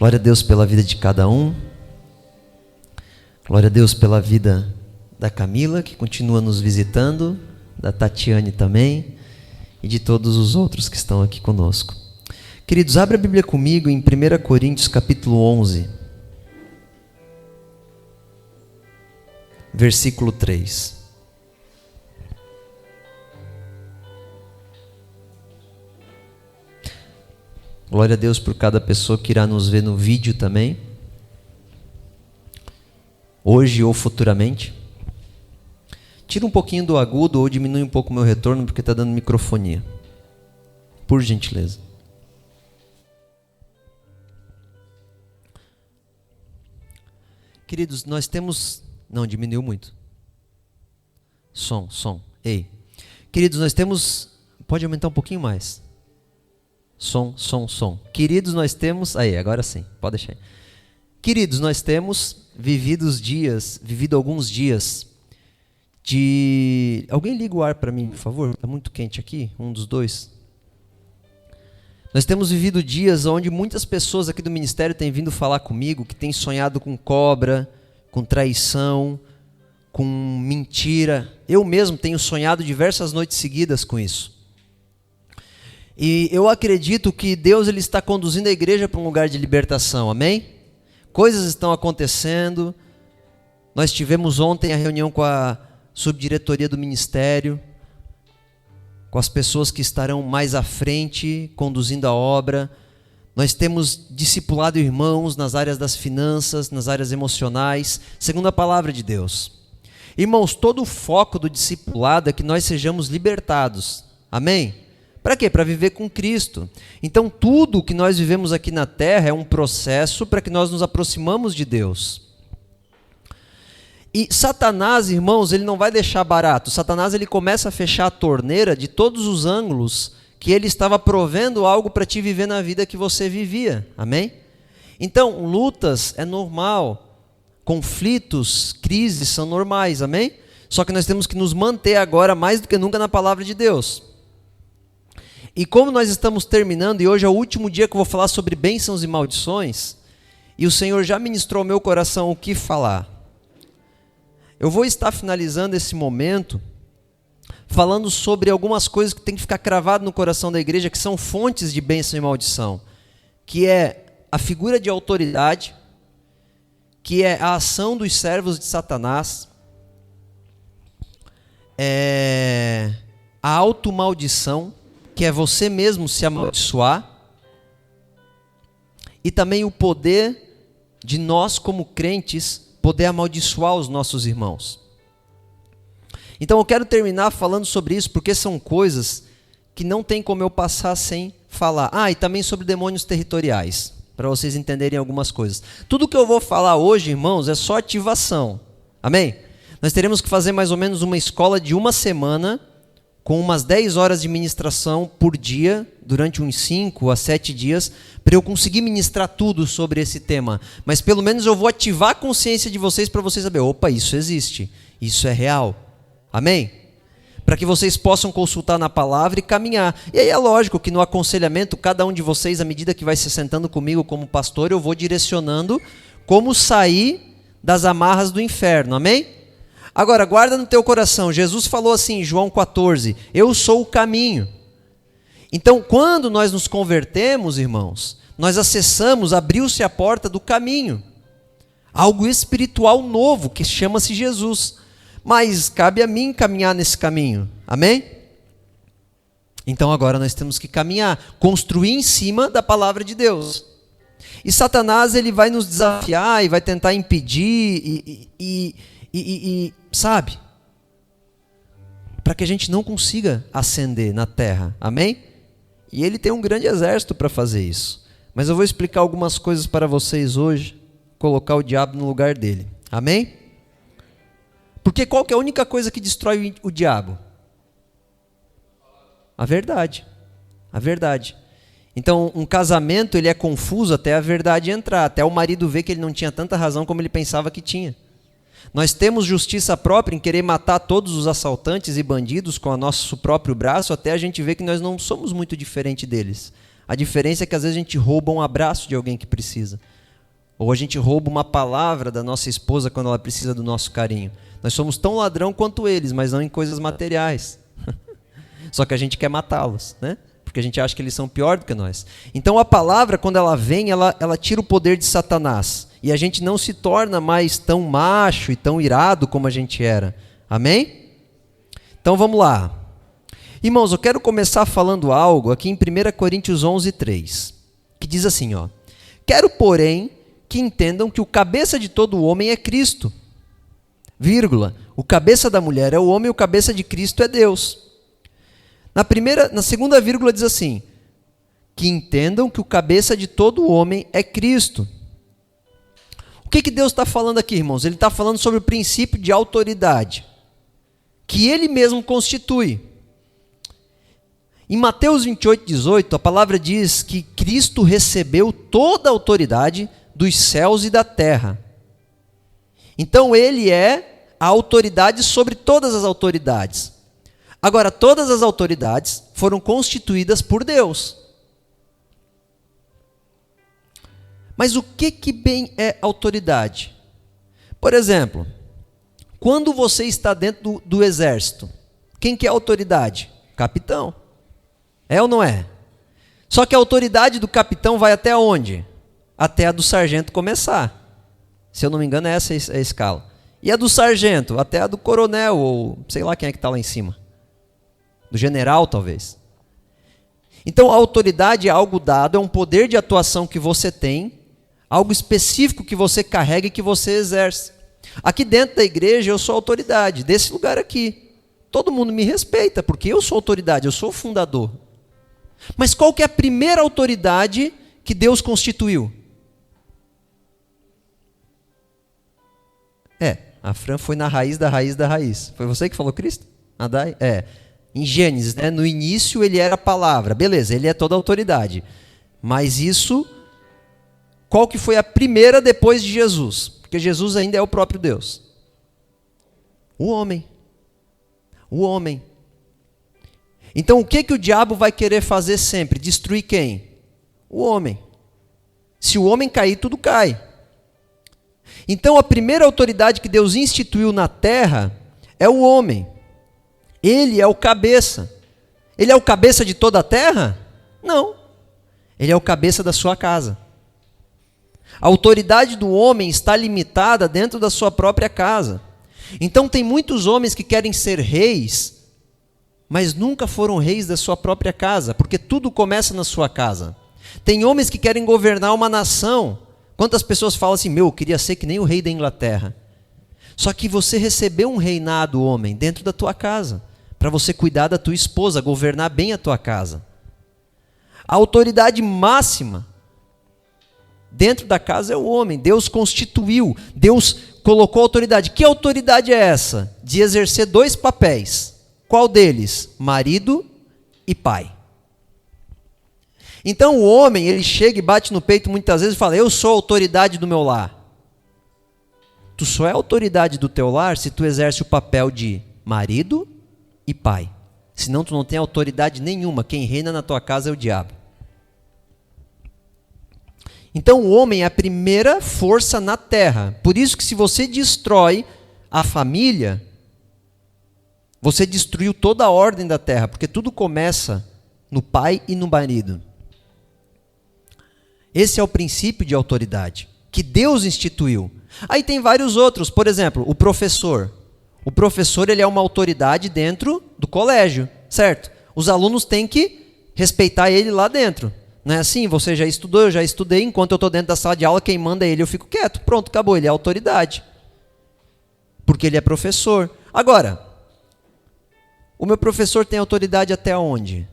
Glória a Deus pela vida de cada um. Glória a Deus pela vida da Camila, que continua nos visitando, da Tatiane também, e de todos os outros que estão aqui conosco. Queridos, abre a Bíblia comigo em 1 Coríntios capítulo 11, versículo 3. Glória a Deus por cada pessoa que irá nos ver no vídeo também, hoje ou futuramente. Tira um pouquinho do agudo ou diminui um pouco o meu retorno, porque está dando microfonia. Por gentileza. Queridos, nós temos... Não, diminuiu muito. Som. Ei. Queridos, nós temos... Pode aumentar um pouquinho mais. Som. Queridos, nós temos... Aí, agora sim, pode deixar aí. Queridos, nós temos vivido alguns dias de... Alguém liga o ar para mim, por favor? Está muito quente aqui, um dos dois. Nós temos vivido dias onde muitas pessoas aqui do ministério têm vindo falar comigo, que têm sonhado com cobra, com traição, com mentira. Eu mesmo tenho sonhado diversas noites seguidas com isso. E eu acredito que Deus ele está conduzindo a igreja para um lugar de libertação, amém? Coisas estão acontecendo. Nós tivemos ontem a reunião com a subdiretoria do ministério, com as pessoas que estarão mais à frente, conduzindo a obra. Nós temos discipulado irmãos nas áreas das finanças, nas áreas emocionais, segundo a palavra de Deus. Irmãos, todo o foco do discipulado é que nós sejamos libertados, amém? Para quê? Para viver com Cristo. Então tudo que nós vivemos aqui na terra é um processo para que nós nos aproximamos de Deus. E Satanás, irmãos, ele não vai deixar barato. Satanás ele começa a fechar a torneira de todos os ângulos que ele estava provendo algo para te viver na vida que você vivia. Amém? Então, lutas é normal. Conflitos, crises são normais. Amém? Só que nós temos que nos manter agora mais do que nunca na palavra de Deus. E como nós estamos terminando, e hoje é o último dia que eu vou falar sobre bênçãos e maldições, e o Senhor já ministrou ao meu coração o que falar. Eu vou estar finalizando esse momento falando sobre algumas coisas que tem que ficar cravado no coração da igreja, que são fontes de bênção e maldição, que é a figura de autoridade, que é a ação dos servos de Satanás, a automaldição, que é você mesmo se amaldiçoar, e também o poder de nós como crentes poder amaldiçoar os nossos irmãos. Então eu quero terminar falando sobre isso, porque são coisas que não tem como eu passar sem falar. E também sobre demônios territoriais, para vocês entenderem algumas coisas. Tudo que eu vou falar hoje, irmãos, é só ativação. Amém? Nós teremos que fazer mais ou menos uma escola de uma semana, com umas 10 horas de ministração por dia, durante uns 5 a 7 dias, para eu conseguir ministrar tudo sobre esse tema. Mas pelo menos eu vou ativar a consciência de vocês para vocês saberem, opa, isso existe, isso é real. Amém? Para que vocês possam consultar na palavra e caminhar. E aí é lógico que no aconselhamento, cada um de vocês, à medida que vai se sentando comigo como pastor, eu vou direcionando como sair das amarras do inferno. Amém? Agora, guarda no teu coração, Jesus falou assim em João 14, eu sou o caminho. Então, quando nós nos convertemos, irmãos, nós acessamos, abriu-se a porta do caminho. Algo espiritual novo, que chama-se Jesus. Mas cabe a mim caminhar nesse caminho, amém? Então agora nós temos que caminhar, construir em cima da palavra de Deus. E Satanás ele vai nos desafiar e vai tentar impedir sabe? Para que a gente não consiga ascender na terra, amém? E ele tem um grande exército para fazer isso. Mas eu vou explicar algumas coisas para vocês hoje, colocar o diabo no lugar dele, amém? Porque qual que é a única coisa que destrói o diabo? A verdade. A verdade. Então, um casamento ele é confuso até a verdade entrar, até o marido ver que ele não tinha tanta razão como ele pensava que tinha. Nós temos justiça própria em querer matar todos os assaltantes e bandidos com o nosso próprio braço, até a gente ver que nós não somos muito diferente deles. A diferença é que às vezes a gente rouba um abraço de alguém que precisa. Ou a gente rouba uma palavra da nossa esposa quando ela precisa do nosso carinho. Nós somos tão ladrão quanto eles, mas não em coisas materiais. Só que a gente quer matá-los, né? Porque a gente acha que eles são pior do que nós. Então a palavra, quando ela vem, ela tira o poder de Satanás. E a gente não se torna mais tão macho e tão irado como a gente era. Amém? Então vamos lá. Irmãos, eu quero começar falando algo aqui em 1 Coríntios 11:3, que diz assim, ó: quero, porém, que entendam que o cabeça de todo homem é Cristo, vírgula, o cabeça da mulher é o homem e o cabeça de Cristo é Deus. Na segunda vírgula diz assim, que entendam que o cabeça de todo homem é Cristo. O que Deus está falando aqui, irmãos? Ele está falando sobre o princípio de autoridade, que Ele mesmo constitui. Em Mateus 28:18, a palavra diz que Cristo recebeu toda a autoridade dos céus e da terra. Então Ele é a autoridade sobre todas as autoridades. Agora, todas as autoridades foram constituídas por Deus. Mas o que bem é autoridade? Por exemplo, quando você está dentro do exército, quem que é a autoridade? Capitão. É ou não é? Só que a autoridade do capitão vai até onde? Até a do sargento começar. Se eu não me engano, essa é a escala. E a do sargento? Até a do coronel, ou sei lá quem é que está lá em cima. Do general, talvez. Então, a autoridade é algo dado, é um poder de atuação que você tem, algo específico que você carrega e que você exerce. Aqui dentro da igreja, eu sou autoridade, desse lugar aqui. Todo mundo me respeita, porque eu sou autoridade, eu sou o fundador. Mas qual que é a primeira autoridade que Deus constituiu? A Fran foi na raiz da raiz da raiz. Foi você que falou Cristo? Adai? Em Gênesis, né? No início ele era a palavra. Beleza, ele é toda a autoridade. Mas isso, qual que foi a primeira depois de Jesus? Porque Jesus ainda é o próprio Deus. O homem. O homem. Então o que o diabo vai querer fazer sempre? Destruir quem? O homem. Se o homem cair, tudo cai. Então a primeira autoridade que Deus instituiu na terra é o homem. Ele é o cabeça. Ele é o cabeça de toda a terra? Não. Ele é o cabeça da sua casa. A autoridade do homem está limitada dentro da sua própria casa. Então tem muitos homens que querem ser reis, mas nunca foram reis da sua própria casa, porque tudo começa na sua casa. Tem homens que querem governar uma nação. Quantas pessoas falam assim, eu queria ser que nem o rei da Inglaterra. Só que você recebeu um reinado, homem, dentro da tua casa, para você cuidar da tua esposa, governar bem a tua casa. A autoridade máxima dentro da casa é o homem. Deus constituiu, Deus colocou autoridade. Que autoridade é essa? De exercer dois papéis. Qual deles? Marido e pai. Então o homem, ele chega e bate no peito muitas vezes e fala, eu sou a autoridade do meu lar. Tu só é a autoridade do teu lar se tu exerce o papel de marido e pai. Senão tu não tem autoridade nenhuma. Quem reina na tua casa é o diabo. Então o homem é a primeira força na terra. Por isso que se você destrói a família, você destruiu toda a ordem da terra, porque tudo começa no pai e no marido. Esse é o princípio de autoridade, que Deus instituiu. Aí tem vários outros, por exemplo, o professor. O professor, ele é uma autoridade dentro do colégio, certo? Os alunos têm que respeitar ele lá dentro. Não é assim? Você já estudou, eu já estudei, enquanto eu estou dentro da sala de aula, quem manda é ele, eu fico quieto. Pronto, acabou, ele é autoridade. Porque ele é professor. Agora, o meu professor tem autoridade até onde?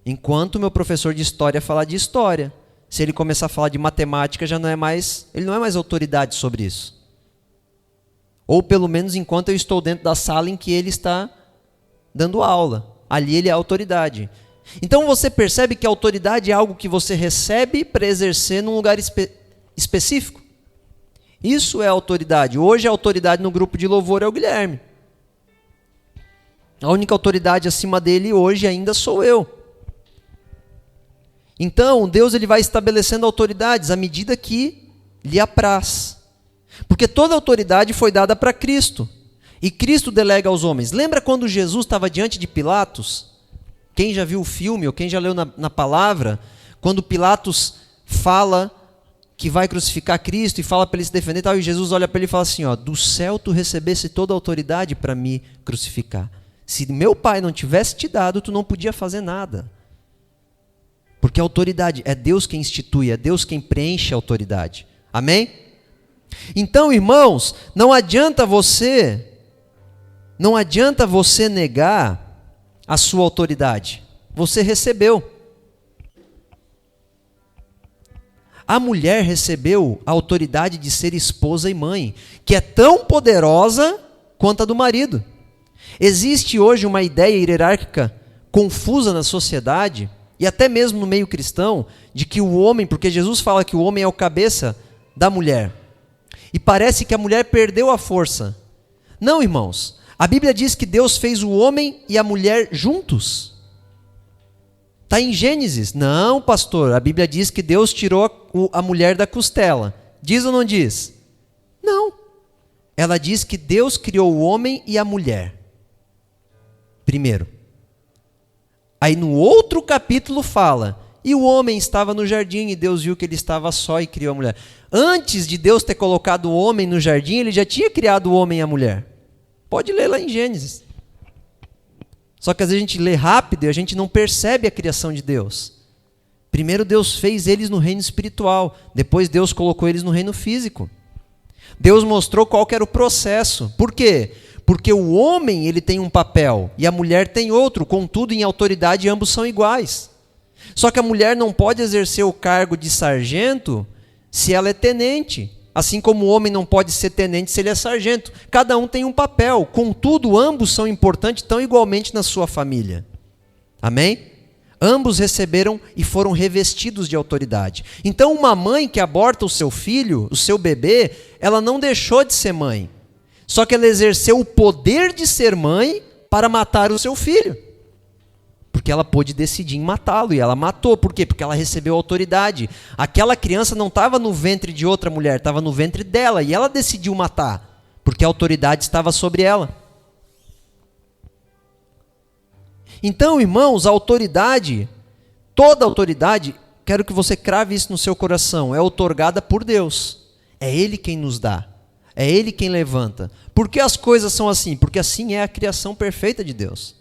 Enquanto o meu professor de história falar de história. Se ele começar a falar de matemática, ele não é mais autoridade sobre isso. Ou pelo menos enquanto eu estou dentro da sala em que ele está dando aula. Ali ele é autoridade. Então você percebe que a autoridade é algo que você recebe para exercer num lugar específico. Isso é autoridade. Hoje a autoridade no grupo de louvor é o Guilherme. A única autoridade acima dele hoje ainda sou eu. Então, Deus ele vai estabelecendo autoridades à medida que lhe apraz. Porque toda autoridade foi dada para Cristo. E Cristo delega aos homens. Lembra quando Jesus estava diante de Pilatos? Quem já viu o filme ou quem já leu na palavra, quando Pilatos fala que vai crucificar Cristo e fala para ele se defender e tal, e Jesus olha para ele e fala assim, ó, do céu tu recebesse toda a autoridade para me crucificar. Se meu pai não tivesse te dado, tu não podia fazer nada. Porque a autoridade é Deus quem institui, é Deus quem preenche a autoridade. Amém? Então, irmãos, não adianta você negar a sua autoridade. Você recebeu. A mulher recebeu a autoridade de ser esposa e mãe, que é tão poderosa quanto a do marido. Existe hoje uma ideia hierárquica confusa na sociedade, e até mesmo no meio cristão, de que o homem, porque Jesus fala que o homem é o cabeça da mulher, e parece que a mulher perdeu a força. Não, irmãos, a Bíblia diz que Deus fez o homem e a mulher juntos. Está em Gênesis. Não, pastor, a Bíblia diz que Deus tirou a mulher da costela. Diz ou não diz? Não. Ela diz que Deus criou o homem e a mulher. Primeiro. Aí no outro capítulo fala, e o homem estava no jardim e Deus viu que ele estava só e criou a mulher. Antes de Deus ter colocado o homem no jardim, ele já tinha criado o homem e a mulher. Pode ler lá em Gênesis. Só que às vezes a gente lê rápido e a gente não percebe a criação de Deus. Primeiro Deus fez eles no reino espiritual, depois Deus colocou eles no reino físico. Deus mostrou qual que era o processo. Por quê? Porque o homem ele tem um papel e a mulher tem outro, contudo em autoridade ambos são iguais. Só que a mulher não pode exercer o cargo de sargento se ela é tenente. Assim como o homem não pode ser tenente se ele é sargento. Cada um tem um papel, contudo, ambos são importantes tão igualmente na sua família. Amém? Ambos receberam e foram revestidos de autoridade. Então, uma mãe que aborta o seu filho, o seu bebê, ela não deixou de ser mãe. Só que ela exerceu o poder de ser mãe para matar o seu filho. Porque ela pôde decidir em matá-lo, e ela matou. Por quê? Porque ela recebeu autoridade. Aquela criança não estava no ventre de outra mulher, estava no ventre dela, e ela decidiu matar, porque a autoridade estava sobre ela. Então, irmãos, a autoridade, toda autoridade, quero que você crave isso no seu coração, é outorgada por Deus. É Ele quem nos dá, é Ele quem levanta. Por que as coisas são assim? Porque assim é a criação perfeita de Deus.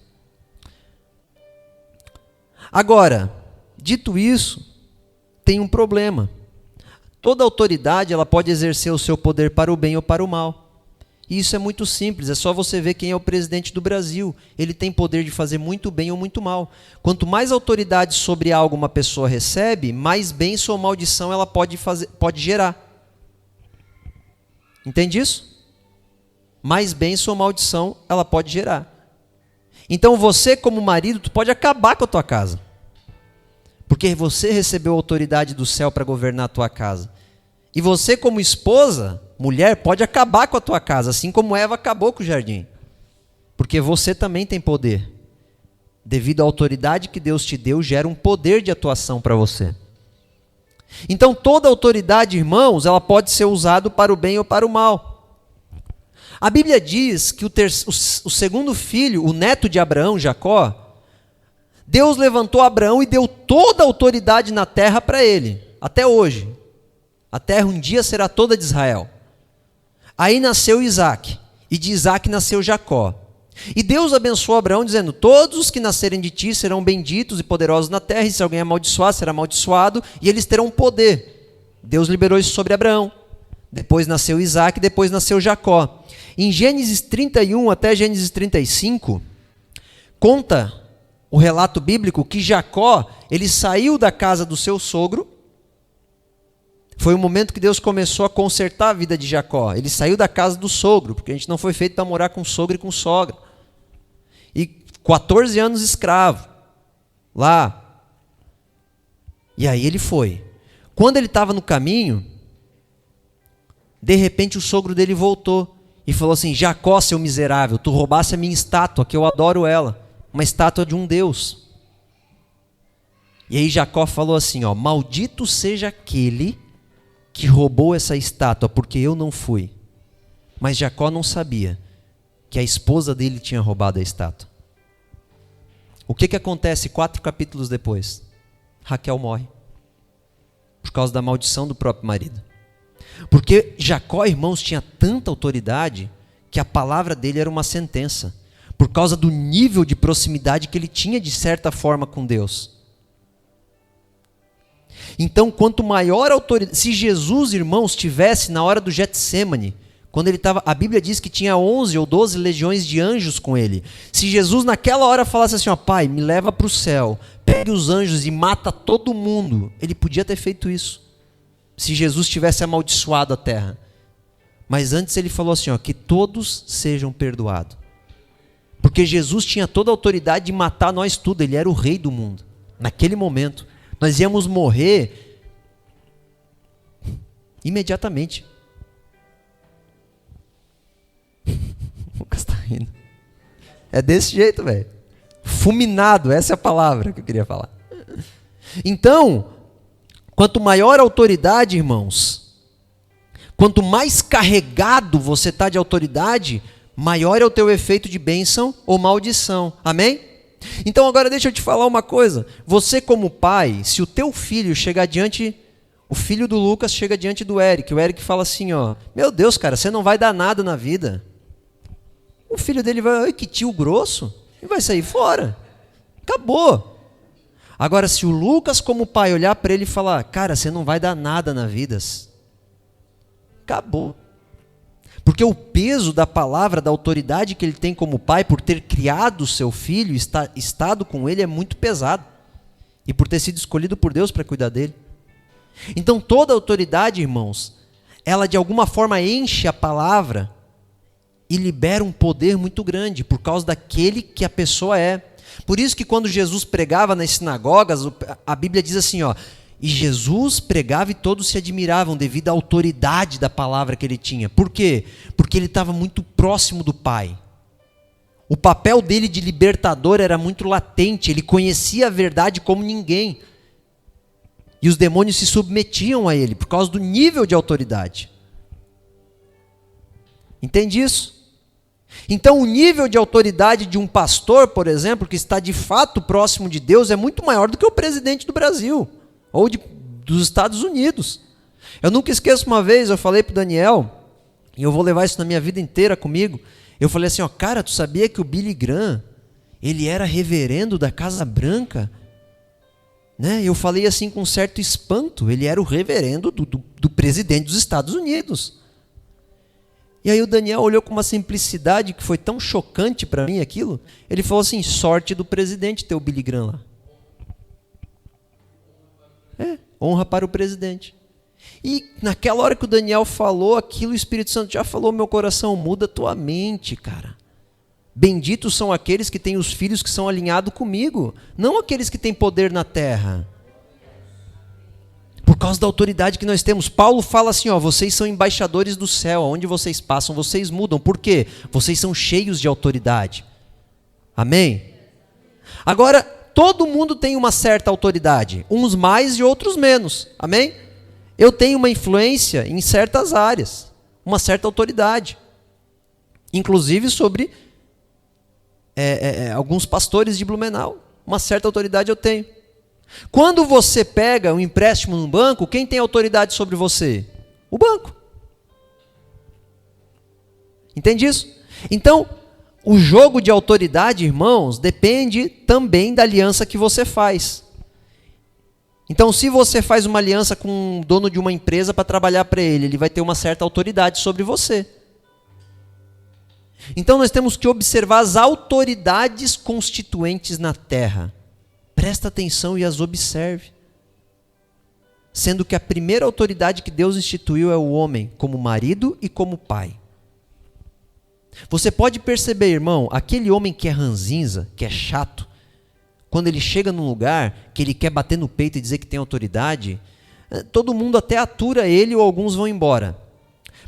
Agora, dito isso, tem um problema. Toda autoridade ela pode exercer o seu poder para o bem ou para o mal. E isso é muito simples, é só você ver quem é o presidente do Brasil. Ele tem poder de fazer muito bem ou muito mal. Quanto mais autoridade sobre algo uma pessoa recebe, mais bênção ou maldição ela pode gerar. Entende isso? Mais bênção ou maldição ela pode gerar. Então você, como marido, tu pode acabar com a tua casa. Porque você recebeu a autoridade do céu para governar a tua casa. E você, como esposa, mulher, pode acabar com a tua casa, assim como Eva acabou com o jardim. Porque você também tem poder. Devido à autoridade que Deus te deu, gera um poder de atuação para você. Então toda autoridade, irmãos, ela pode ser usada para o bem ou para o mal. A Bíblia diz que o segundo filho, o neto de Abraão, Jacó, Deus levantou Abraão e deu toda a autoridade na terra para ele, até hoje. A terra um dia será toda de Israel. Aí nasceu Isaac, e de Isaac nasceu Jacó. E Deus abençoou Abraão dizendo, todos os que nascerem de ti serão benditos e poderosos na terra, e se alguém amaldiçoar, será amaldiçoado, e eles terão poder. Deus liberou isso sobre Abraão. Depois nasceu Isaac, depois nasceu Jacó. Em Gênesis 31 até Gênesis 35, conta o relato bíblico que Jacó, ele saiu da casa do seu sogro. Foi o momento que Deus começou a consertar a vida de Jacó. Ele saiu da casa do sogro, porque a gente não foi feito para morar com sogro e com sogra. E 14 anos escravo, lá. E aí ele foi. Quando ele estava no caminho, de repente o sogro dele voltou e falou assim, Jacó, seu miserável, tu roubasse a minha estátua, que eu adoro ela, uma estátua de um Deus. E aí Jacó falou assim, ó, maldito seja aquele que que roubou essa estátua, porque eu não fui. Mas Jacó não sabia que a esposa dele tinha roubado a estátua. O que acontece 4 capítulos depois? Raquel morre. Por causa da maldição do próprio marido. Porque Jacó, irmãos, tinha tanta autoridade que a palavra dele era uma sentença. Por causa do nível de proximidade que ele tinha, de certa forma, com Deus. Então, quanto maior a autoridade... Se Jesus, irmãos, tivesse na hora do Getsêmani, quando ele estava... A Bíblia diz que tinha 11 ou 12 legiões de anjos com ele. Se Jesus naquela hora falasse assim, ó, pai, me leva para o céu, pegue os anjos e mata todo mundo, ele podia ter feito isso. Se Jesus tivesse amaldiçoado a terra. Mas antes ele falou assim, ó, que todos sejam perdoados. Porque Jesus tinha toda a autoridade de matar nós tudo, ele era o rei do mundo. Naquele momento, nós íamos morrer imediatamente. O Lucas está rindo. É desse jeito, velho. Fulminado, essa é a palavra que eu queria falar. Então, quanto maior a autoridade, irmãos, quanto mais carregado você está de autoridade, maior é o teu efeito de bênção ou maldição. Amém? Então agora deixa eu te falar uma coisa. Você como pai, se o teu filho chegar diante... O filho do Lucas chega diante do Eric. O Eric fala assim, ó... Meu Deus, cara, você não vai dar nada na vida. O filho dele vai... Ai, que tio grosso. E vai sair fora. Acabou. Agora, se o Lucas como pai olhar para ele e falar... Cara, você não vai dar nada na vida. Acabou. Porque o peso da palavra, da autoridade que ele tem como pai, por ter criado o seu filho, estado com ele, é muito pesado. E por ter sido escolhido por Deus para cuidar dele. Então toda autoridade, irmãos, ela de alguma forma enche a palavra e libera um poder muito grande, por causa daquele que a pessoa é. Por isso que quando Jesus pregava nas sinagogas, a Bíblia diz assim, ó... E Jesus pregava e todos se admiravam devido à autoridade da palavra que ele tinha. Por quê? Porque ele estava muito próximo do Pai. O papel dele de libertador era muito latente, ele conhecia a verdade como ninguém. E os demônios se submetiam a ele por causa do nível de autoridade. Entende isso? Então o nível de autoridade de um pastor, por exemplo, que está de fato próximo de Deus, é muito maior do que o presidente do Brasil. Ou dos Estados Unidos. Eu nunca esqueço uma vez, eu falei para o Daniel, e eu vou levar isso na minha vida inteira comigo, eu falei assim, ó, cara, tu sabia que o Billy Graham, ele era reverendo da Casa Branca? Né? Eu falei assim com certo espanto, ele era o reverendo do presidente dos Estados Unidos. E aí o Daniel olhou com uma simplicidade que foi tão chocante para mim aquilo, ele falou assim, sorte do presidente ter o Billy Graham lá. Honra para o presidente. E naquela hora que o Daniel falou aquilo, o Espírito Santo já falou, meu coração, muda tua mente, cara. Benditos são aqueles que têm os filhos que são alinhados comigo, não aqueles que têm poder na terra. Por causa da autoridade que nós temos. Paulo fala assim, ó, vocês são embaixadores do céu, onde vocês passam, vocês mudam. Por quê? Vocês são cheios de autoridade. Amém? Agora, todo mundo tem uma certa autoridade, uns mais e outros menos, amém? Eu tenho uma influência em certas áreas, uma certa autoridade, inclusive sobre alguns pastores de Blumenau, uma certa autoridade eu tenho. Quando você pega um empréstimo no banco, quem tem autoridade sobre você? O banco. Entende isso? Então, o jogo de autoridade, irmãos, depende também da aliança que você faz. Então, se você faz uma aliança com o dono de uma empresa para trabalhar para ele, ele vai ter uma certa autoridade sobre você. Então, nós temos que observar as autoridades constituentes na terra. Presta atenção e as observe. Sendo que a primeira autoridade que Deus instituiu é o homem, como marido e como pai. Você pode perceber, irmão, aquele homem que é ranzinza, que é chato, quando ele chega num lugar que ele quer bater no peito e dizer que tem autoridade, todo mundo até atura ele ou alguns vão embora.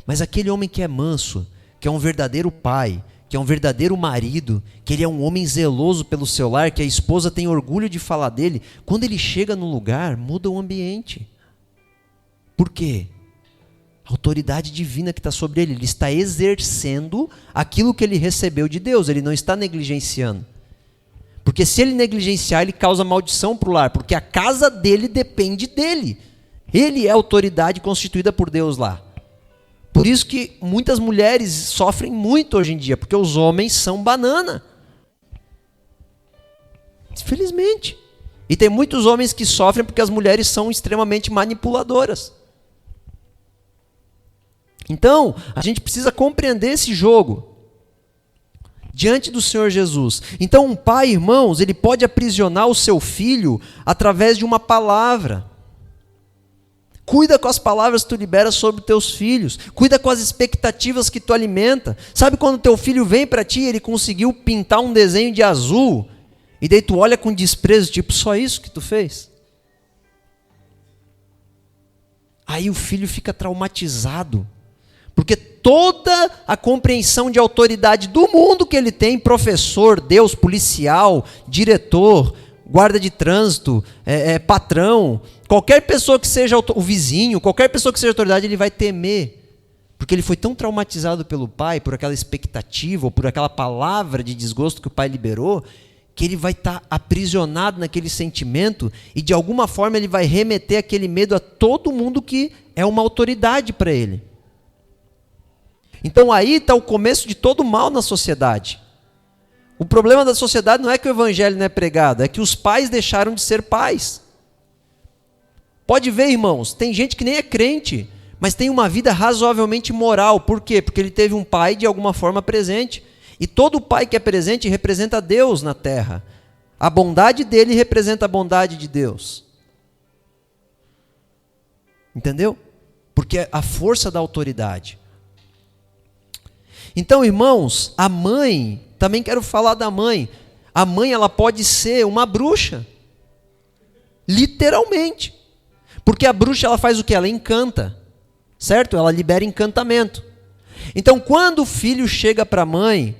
Mas aquele homem que é manso, que é um verdadeiro pai, que é um verdadeiro marido, que ele é um homem zeloso pelo seu lar, que a esposa tem orgulho de falar dele, quando ele chega num lugar, muda o ambiente. Por quê? A autoridade divina que está sobre ele. Ele está exercendo aquilo que ele recebeu de Deus. Ele não está negligenciando. Porque se ele negligenciar, ele causa maldição para o lar. Porque a casa dele depende dele. Ele é a autoridade constituída por Deus lá. Por isso que muitas mulheres sofrem muito hoje em dia. Porque os homens são banana. Infelizmente. E tem muitos homens que sofrem porque as mulheres são extremamente manipuladoras. Então, a gente precisa compreender esse jogo diante do Senhor Jesus. Então, um pai, irmãos, ele pode aprisionar o seu filho através de uma palavra. Cuida com as palavras que tu liberas sobre teus filhos. Cuida com as expectativas que tu alimenta. Sabe quando teu filho vem para ti e ele conseguiu pintar um desenho de azul, e daí tu olha com desprezo, tipo, só isso que tu fez? Aí o filho fica traumatizado. Porque toda a compreensão de autoridade do mundo que ele tem, professor, Deus, policial, diretor, guarda de trânsito, patrão, qualquer pessoa que seja o vizinho, qualquer pessoa que seja autoridade, ele vai temer. Porque ele foi tão traumatizado pelo pai, por aquela expectativa, ou por aquela palavra de desgosto que o pai liberou, que ele vai estar aprisionado naquele sentimento e de alguma forma ele vai remeter aquele medo a todo mundo que é uma autoridade para ele. Então aí está o começo de todo o mal na sociedade. O problema da sociedade não é que o evangelho não é pregado, é que os pais deixaram de ser pais. Pode ver, irmãos, tem gente que nem é crente, mas tem uma vida razoavelmente moral. Por quê? Porque ele teve um pai de alguma forma presente. E todo pai que é presente representa Deus na terra. A bondade dele representa a bondade de Deus. Entendeu? Porque é a força da autoridade. Então, irmãos, a mãe, também quero falar da mãe. A mãe, ela pode ser uma bruxa. Literalmente. Porque a bruxa, ela faz o quê? Ela encanta. Certo? Ela libera encantamento. Então, quando o filho chega para a mãe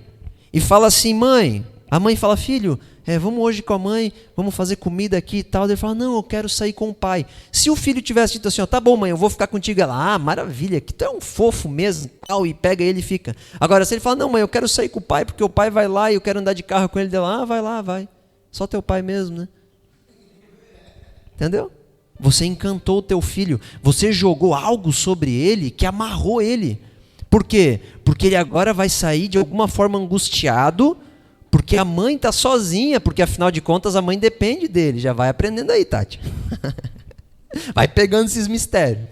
e fala assim, mãe, a mãe fala, filho, vamos hoje com a mãe, vamos fazer comida aqui e tal. Ele fala, não, eu quero sair com o pai. Se o filho tivesse dito assim, tá bom, mãe, eu vou ficar contigo. Ela, maravilha, que tu é um fofo mesmo, tal, e pega ele e fica. Agora, se ele fala, não, mãe, eu quero sair com o pai, porque o pai vai lá e eu quero andar de carro com ele, dela, vai lá, vai. Só teu pai mesmo, né? Entendeu? Você encantou o teu filho, você jogou algo sobre ele que amarrou ele. Por quê? Porque ele agora vai sair de alguma forma angustiado, porque a mãe está sozinha, porque afinal de contas a mãe depende dele. Já vai aprendendo aí, Tati. Vai pegando esses mistérios.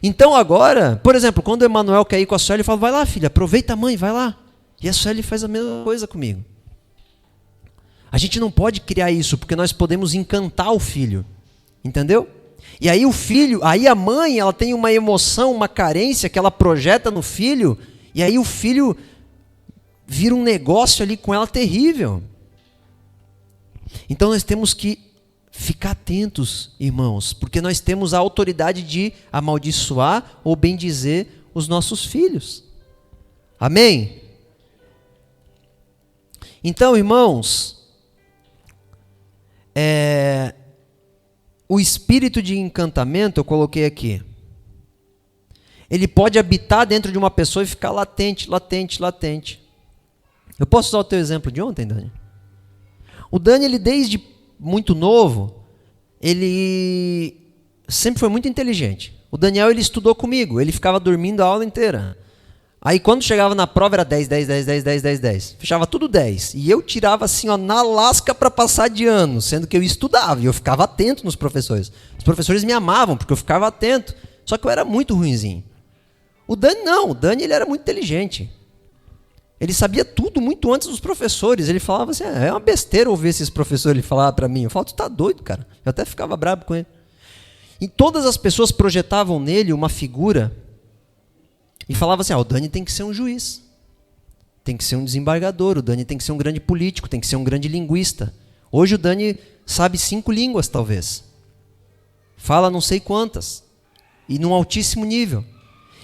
Então agora, por exemplo, quando o Emanuel quer ir com a Sueli, ele fala, vai lá, filha, aproveita a mãe, vai lá. E a Sueli faz a mesma coisa comigo. A gente não pode criar isso, porque nós podemos encantar o filho. Entendeu? E aí o filho, aí a mãe, ela tem uma emoção, uma carência que ela projeta no filho, e aí o filho vira um negócio ali com ela terrível. Então nós temos que ficar atentos, irmãos, porque nós temos a autoridade de amaldiçoar ou bendizer os nossos filhos. Amém? Então, irmãos, o espírito de encantamento, eu coloquei aqui, ele pode habitar dentro de uma pessoa e ficar latente, latente, latente. Eu posso usar o teu exemplo de ontem, Dani? O Dani, ele desde muito novo, ele sempre foi muito inteligente. O Daniel, ele estudou comigo, ele ficava dormindo a aula inteira. Aí quando chegava na prova era 10, 10, 10, 10, 10, 10, 10. Fechava tudo 10. E eu tirava assim, ó, na lasca para passar de ano, sendo que eu estudava e eu ficava atento nos professores. Os professores me amavam porque eu ficava atento. Só que eu era muito ruinzinho. O Dani não, o Dani ele era muito inteligente. Ele sabia tudo muito antes dos professores. Ele falava assim, é uma besteira ouvir esses professores falar para mim. Eu falava, tu tá doido, cara. Eu até ficava bravo com ele. E todas as pessoas projetavam nele uma figura e falavam assim, o Dani tem que ser um juiz. Tem que ser um desembargador. O Dani tem que ser um grande político. Tem que ser um grande linguista. Hoje o Dani sabe 5 línguas, talvez. Fala não sei quantas. E num altíssimo nível.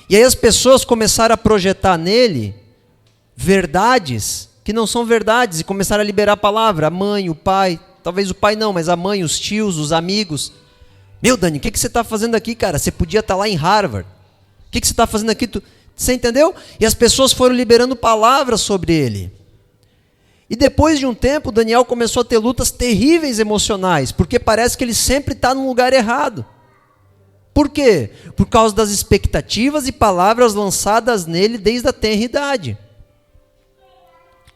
E aí as pessoas começaram a projetar nele verdades que não são verdades e começaram a liberar a palavra, a mãe, o pai, talvez o pai não, mas a mãe, os tios, os amigos. Meu, Dani, o que você está fazendo aqui, cara? Você podia estar lá em Harvard. que você está fazendo aqui? Você entendeu? E as pessoas foram liberando palavras sobre ele. E depois de um tempo, Daniel começou a ter lutas terríveis emocionais, porque parece que ele sempre está no lugar errado. Por quê? Por causa das expectativas e palavras lançadas nele desde a tenra idade.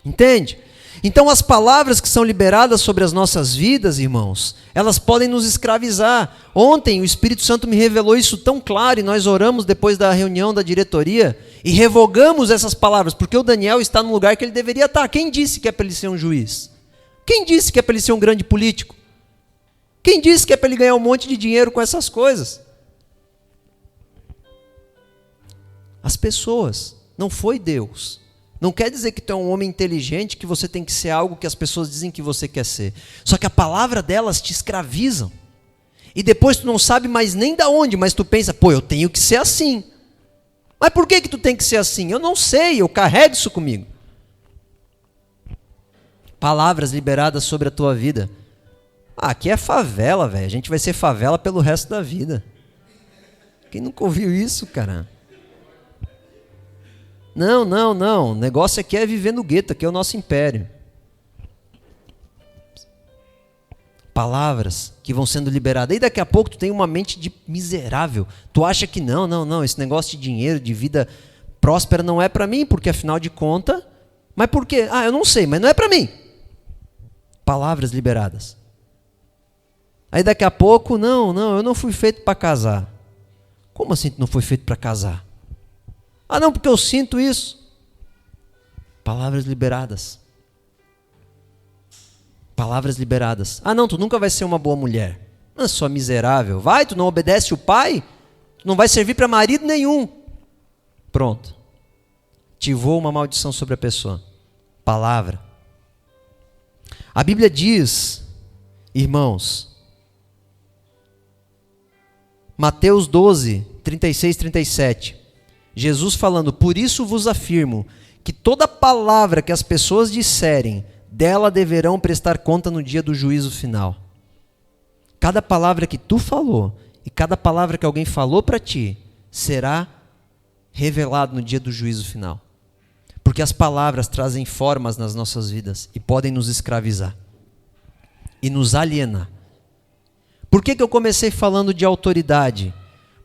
Entende? Então as palavras que são liberadas sobre as nossas vidas, irmãos, elas podem nos escravizar. Ontem o Espírito Santo me revelou isso tão claro e nós oramos depois da reunião da diretoria e revogamos essas palavras, porque o Daniel está no lugar que ele deveria estar. Quem disse que é para ele ser um juiz? Quem disse que é para ele ser um grande político? Quem disse que é para ele ganhar um monte de dinheiro com essas coisas? As pessoas, não foi Deus. Não quer dizer que tu é um homem inteligente, que você tem que ser algo que as pessoas dizem que você quer ser. Só que a palavra delas te escravizam. E depois tu não sabe mais nem da onde, mas tu pensa, pô, eu tenho que ser assim. Mas por que tu tem que ser assim? Eu não sei, eu carrego isso comigo. Palavras liberadas sobre a tua vida. Aqui é favela, velho. A gente vai ser favela pelo resto da vida. Quem nunca ouviu isso, cara? Não. O negócio aqui é viver no gueto, aqui é o nosso império. Palavras que vão sendo liberadas. E daqui a pouco tu tem uma mente de miserável. Tu acha que não, esse negócio de dinheiro, de vida próspera não é para mim, porque afinal de contas... Mas por quê? Eu não sei, mas não é para mim. Palavras liberadas. Aí daqui a pouco, não, eu não fui feito para casar. Como assim tu não foi feito para casar? Não, porque eu sinto isso. Palavras liberadas. Palavras liberadas. Não, tu nunca vai ser uma boa mulher. Sua miserável. Vai, tu não obedece o pai? Tu não vai servir para marido nenhum. Pronto. Ativou uma maldição sobre a pessoa. Palavra. A Bíblia diz, irmãos, Mateus 12, 36, 37. Jesus falando, por isso vos afirmo, que toda palavra que as pessoas disserem, dela deverão prestar conta no dia do juízo final. Cada palavra que tu falou, e cada palavra que alguém falou para ti, será revelado no dia do juízo final. Porque as palavras trazem formas nas nossas vidas, e podem nos escravizar, e nos alienar. Por que eu comecei falando de autoridade?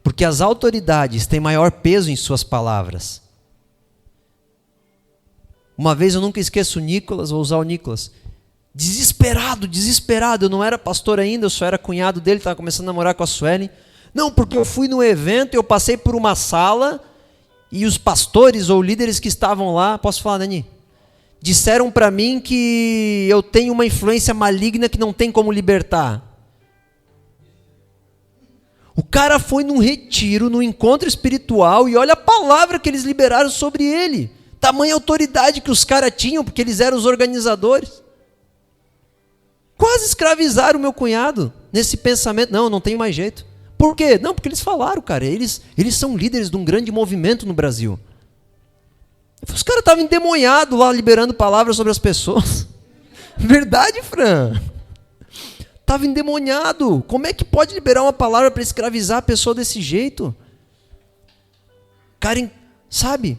Porque as autoridades têm maior peso em suas palavras. Uma vez eu nunca esqueço o Nicolas, vou usar o Nicolas. Desesperado, eu não era pastor ainda, eu só era cunhado dele, estava começando a namorar com a Suelen. Não, porque eu fui no evento, eu passei por uma sala e os pastores ou líderes que estavam lá, posso falar, Dani? Disseram para mim que eu tenho uma influência maligna que não tem como libertar. O cara foi num retiro, num encontro espiritual, e olha a palavra que eles liberaram sobre ele. Tamanha autoridade que os caras tinham, porque eles eram os organizadores. Quase escravizaram o meu cunhado nesse pensamento. Não tenho mais jeito. Por quê? Não, porque eles falaram, cara, eles são líderes de um grande movimento no Brasil. Os caras estavam endemoniados lá, liberando palavras sobre as pessoas. Verdade, Fran? Estava endemoniado. Como é que pode liberar uma palavra para escravizar a pessoa desse jeito? Cara, sabe?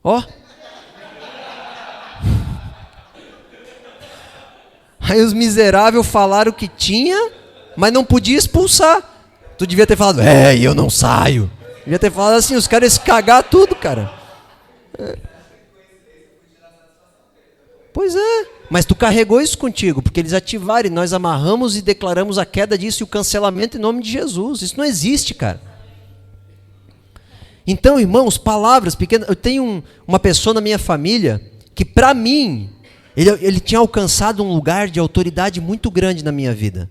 Ó. Aí os miseráveis falaram que tinha, mas não podia expulsar. Tu devia ter falado, eu não saio. Devia ter falado assim, os caras se cagar tudo, cara. Pois é, mas tu carregou isso contigo, porque eles ativaram e nós amarramos e declaramos a queda disso e o cancelamento em nome de Jesus. Isso não existe, cara. Então, irmãos, palavras pequenas. Eu tenho uma pessoa na minha família que, para mim, ele tinha alcançado um lugar de autoridade muito grande na minha vida.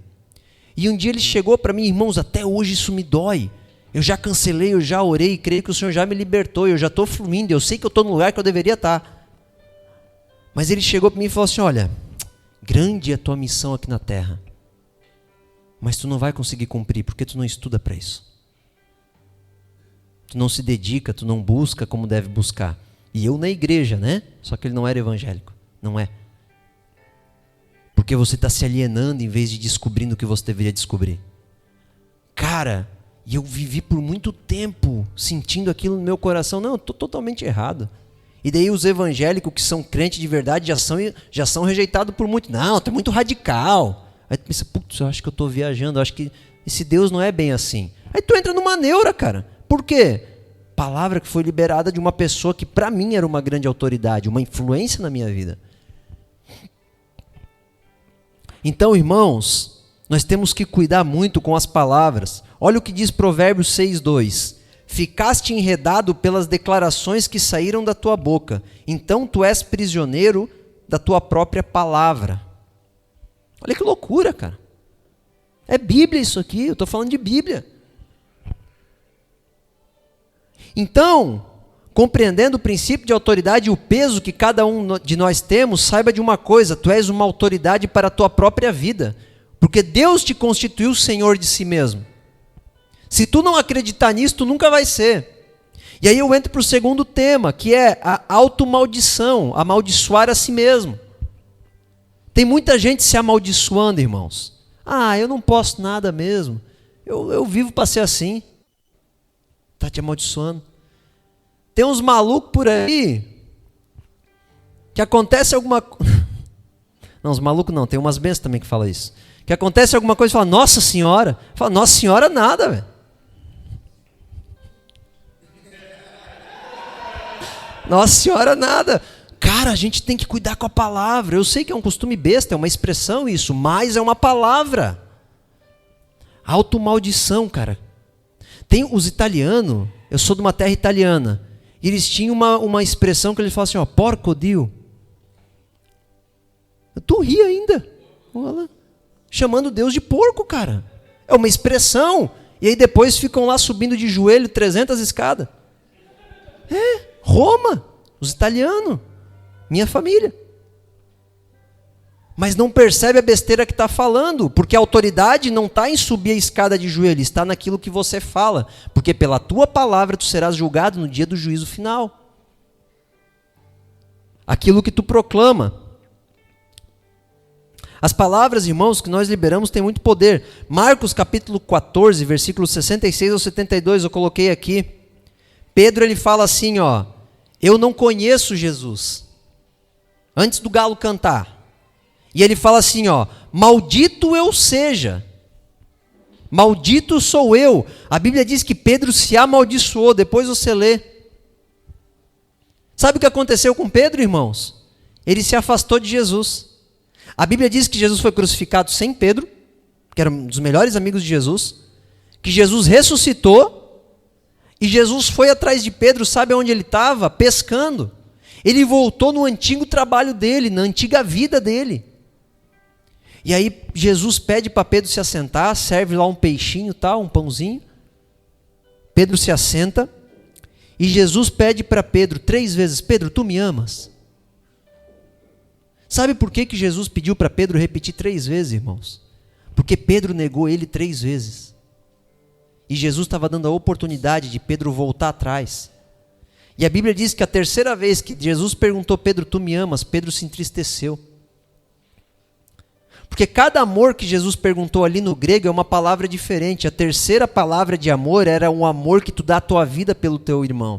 E um dia ele chegou para mim, irmãos, até hoje isso me dói. Eu já cancelei, eu já orei, creio que o Senhor já me libertou, eu já estou fluindo, eu sei que eu estou no lugar que eu deveria estar. Mas ele chegou para mim e falou assim, olha, grande é a tua missão aqui na terra, mas tu não vai conseguir cumprir, porque tu não estuda para isso. Tu não se dedica, tu não busca como deve buscar. E eu na igreja, né? Só que ele não era evangélico, não é. porque você está se alienando em vez de descobrindo o que você deveria descobrir. Cara, e eu vivi por muito tempo sentindo aquilo no meu coração. Não, eu estou totalmente errado. E daí os evangélicos que são crentes de verdade já são rejeitados por muito. Não, tu é muito radical. Aí tu pensa, putz, eu acho que eu estou viajando, eu acho que esse Deus não é bem assim. Aí tu entra numa neura, cara. Por quê? Palavra que foi liberada de uma pessoa que para mim era uma grande autoridade, uma influência na minha vida. Então, irmãos, nós temos que cuidar muito com as palavras. Olha o que diz Provérbios 6:2. Ficaste enredado pelas declarações que saíram da tua boca, então tu és prisioneiro da tua própria palavra. Olha que loucura, cara. É Bíblia isso aqui, eu estou falando de Bíblia. Então, compreendendo o princípio de autoridade e o peso que cada um de nós temos, saiba de uma coisa: tu és uma autoridade para a tua própria vida, porque Deus te constituiu Senhor de si mesmo. Se tu não acreditar nisso, tu nunca vai ser. E aí eu entro para o segundo tema, que é a automaldição, amaldiçoar a si mesmo. Tem muita gente se amaldiçoando, irmãos. Ah, eu não posso nada mesmo. Eu vivo para ser assim. Está te amaldiçoando. Tem uns malucos por aí que acontece alguma coisa. Não, os malucos não, tem umas bênçãos também que falam isso. Que acontece alguma coisa e fala, Nossa Senhora. Fala, Nossa Senhora nada, velho. Nossa Senhora nada. Cara, a gente tem que cuidar com a palavra. Eu sei que é um costume besta, é uma expressão isso, mas é uma palavra. Automaldição, cara. Tem os italianos, eu sou de uma terra italiana, e eles tinham uma expressão que eles falam assim, ó, porco Dio. Tu ri ainda. Olha lá. Chamando Deus de porco, cara. É uma expressão. E aí depois ficam lá subindo de joelho 300 escadas. Roma, os italianos, minha família. Mas não percebe a besteira que está falando, porque a autoridade não está em subir a escada de joelho, está naquilo que você fala, porque pela tua palavra tu serás julgado no dia do juízo final. Aquilo que tu proclama. As palavras, irmãos, que nós liberamos têm muito poder. Marcos capítulo 14, versículos 66 ao 72, eu coloquei aqui. Pedro ele fala assim, ó, eu não conheço Jesus. Antes do galo cantar. E ele fala assim, ó, maldito eu seja. Maldito sou eu. A Bíblia diz que Pedro se amaldiçoou, depois você lê. Sabe o que aconteceu com Pedro, irmãos? Ele se afastou de Jesus. A Bíblia diz que Jesus foi crucificado sem Pedro, que era um dos melhores amigos de Jesus, que Jesus ressuscitou, e Jesus foi atrás de Pedro, sabe onde ele estava? Pescando. Ele voltou no antigo trabalho dele, na antiga vida dele. E aí Jesus pede para Pedro se assentar, serve lá um peixinho, tal, um pãozinho. Pedro se assenta, e Jesus pede para Pedro 3 vezes, Pedro, tu me amas? Sabe por que Jesus pediu para Pedro repetir 3 vezes, irmãos? Porque Pedro negou ele 3 vezes. E Jesus estava dando a oportunidade de Pedro voltar atrás. E a Bíblia diz que a 3ª vez que Jesus perguntou, Pedro, tu me amas? Pedro se entristeceu. Porque cada amor que Jesus perguntou ali no grego é uma palavra diferente. A 3ª palavra de amor era um amor que tu dá a tua vida pelo teu irmão.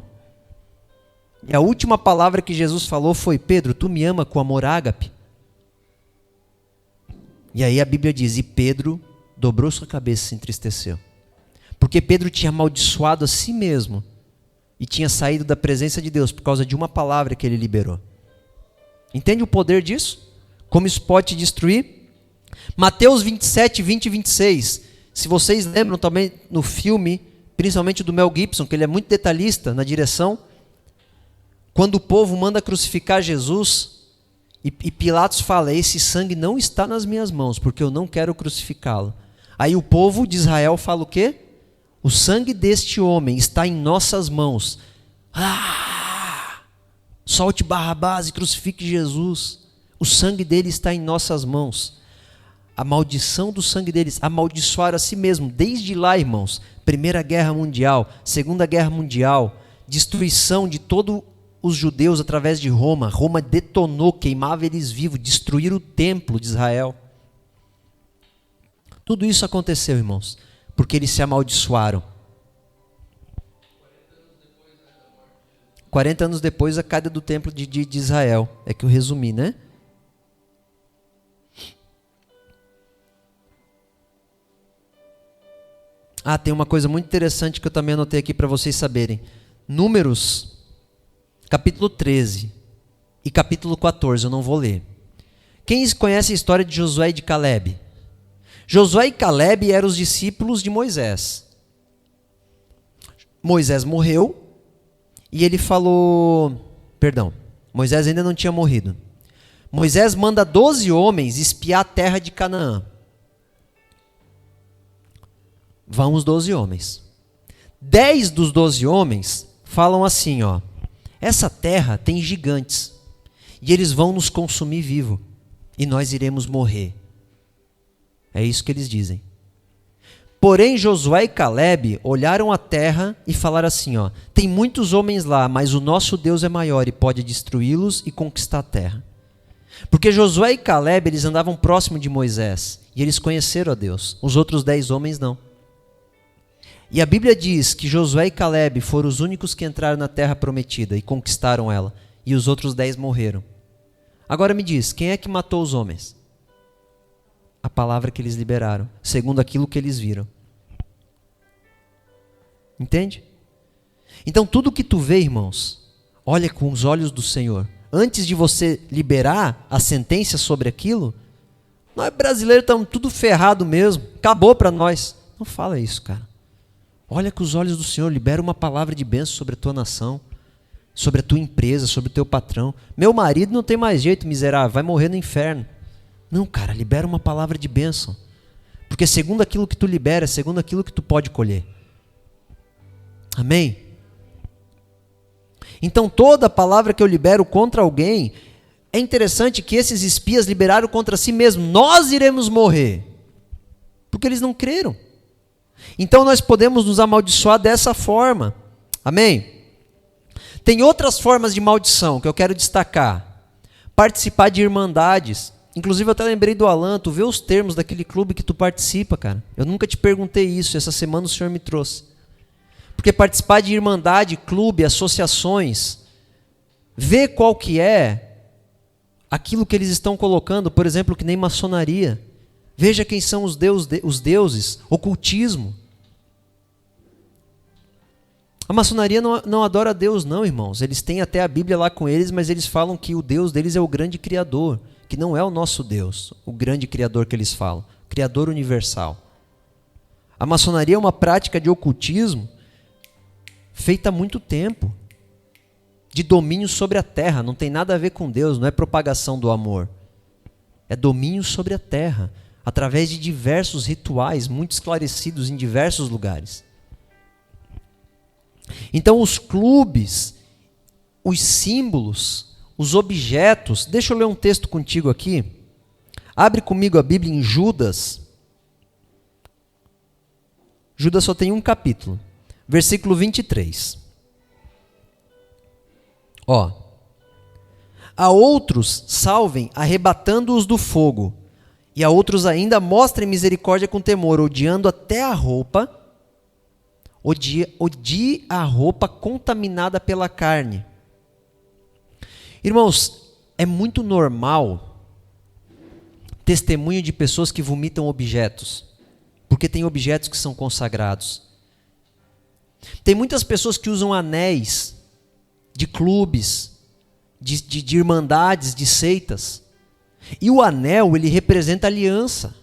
E a última palavra que Jesus falou foi, Pedro, tu me ama com amor ágape? E aí a Bíblia diz, e Pedro dobrou sua cabeça e se entristeceu. Porque Pedro tinha amaldiçoado a si mesmo e tinha saído da presença de Deus por causa de uma palavra que ele liberou. Entende o poder disso? Como isso pode te destruir? Mateus 27, 20 e 26. Se vocês lembram também no filme, principalmente do Mel Gibson, que ele é muito detalhista na direção, quando o povo manda crucificar Jesus, e Pilatos fala, esse sangue não está nas minhas mãos, porque eu não quero crucificá-lo. Aí o povo de Israel fala o quê? O sangue deste homem está em nossas mãos. Solte Barrabás e crucifique Jesus. O sangue dele está em nossas mãos. A maldição do sangue deles, amaldiçoaram a si mesmo. Desde lá, irmãos, Primeira Guerra Mundial, Segunda Guerra Mundial, destruição de todo os judeus através de Roma. Roma detonou, queimava eles vivos, destruíram o templo de Israel. Tudo isso aconteceu, irmãos, porque eles se amaldiçoaram. 40 anos depois a queda do templo de Israel. É que eu resumi, né? Tem uma coisa muito interessante que eu também anotei aqui para vocês saberem. Números, capítulo 13 e capítulo 14, eu não vou ler. Quem conhece a história de Josué e de Caleb? Josué e Caleb eram os discípulos de Moisés. Moisés morreu e ele falou... Perdão, Moisés ainda não tinha morrido. Moisés manda 12 homens espiar a terra de Canaã. Vão os 12 homens. 10 dos 12 homens falam assim, ó: essa terra tem gigantes e eles vão nos consumir vivo e nós iremos morrer. É isso que eles dizem. Porém, Josué e Caleb olharam a terra e falaram assim, ó: tem muitos homens lá, mas o nosso Deus é maior e pode destruí-los e conquistar a terra. Porque Josué e Caleb, eles andavam próximo de Moisés e eles conheceram a Deus. Os outros 10 homens não. E a Bíblia diz que Josué e Caleb foram os únicos que entraram na terra prometida e conquistaram ela, e os outros 10 morreram. Agora me diz, quem é que matou os homens? A palavra que eles liberaram, segundo aquilo que eles viram. Entende? Então tudo que tu vê, irmãos, olha com os olhos do Senhor. Antes de você liberar a sentença sobre aquilo, nós brasileiros estamos tudo ferrado mesmo, acabou para nós. Não fala isso, cara. Olha com os olhos do Senhor, libera uma palavra de bênção sobre a tua nação, sobre a tua empresa, sobre o teu patrão. Meu marido não tem mais jeito, miserável, vai morrer no inferno. Não, cara, libera uma palavra de bênção. Porque segundo aquilo que tu libera, segundo aquilo que tu pode colher. Amém? Então toda palavra que eu libero contra alguém, é interessante que esses espias liberaram contra si mesmos. Nós iremos morrer. Porque eles não creram. Então nós podemos nos amaldiçoar dessa forma. Amém? Tem outras formas de maldição que eu quero destacar. Participar de irmandades. Inclusive eu até lembrei do Alan, tu vê os termos daquele clube que tu participa, cara. Eu nunca te perguntei isso, essa semana o Senhor me trouxe. Porque participar de irmandade, clube, associações, ver qual que é aquilo que eles estão colocando, por exemplo, que nem maçonaria. Veja quem são os deuses, ocultismo. A maçonaria não adora a Deus não, irmãos. Eles têm até a Bíblia lá com eles, mas eles falam que o Deus deles é o grande Criador, que não é o nosso Deus, o grande Criador que eles falam, Criador universal. A maçonaria é uma prática de ocultismo feita há muito tempo, de domínio sobre a terra, não tem nada a ver com Deus, não é propagação do amor. É domínio sobre a terra, através de diversos rituais muito esclarecidos em diversos lugares. Então os clubes, os símbolos, os objetos... Deixa eu ler um texto contigo aqui. Abre comigo a Bíblia em Judas. Judas só tem um capítulo. Versículo 23. Ó. A outros salvem, arrebatando-os do fogo. E a outros ainda mostrem misericórdia com temor, odiando até a roupa, odie a roupa contaminada pela carne. Irmãos, é muito normal testemunho de pessoas que vomitam objetos, porque tem objetos que são consagrados. Tem muitas pessoas que usam anéis de clubes, de irmandades, de seitas. E o anel, ele representa aliança.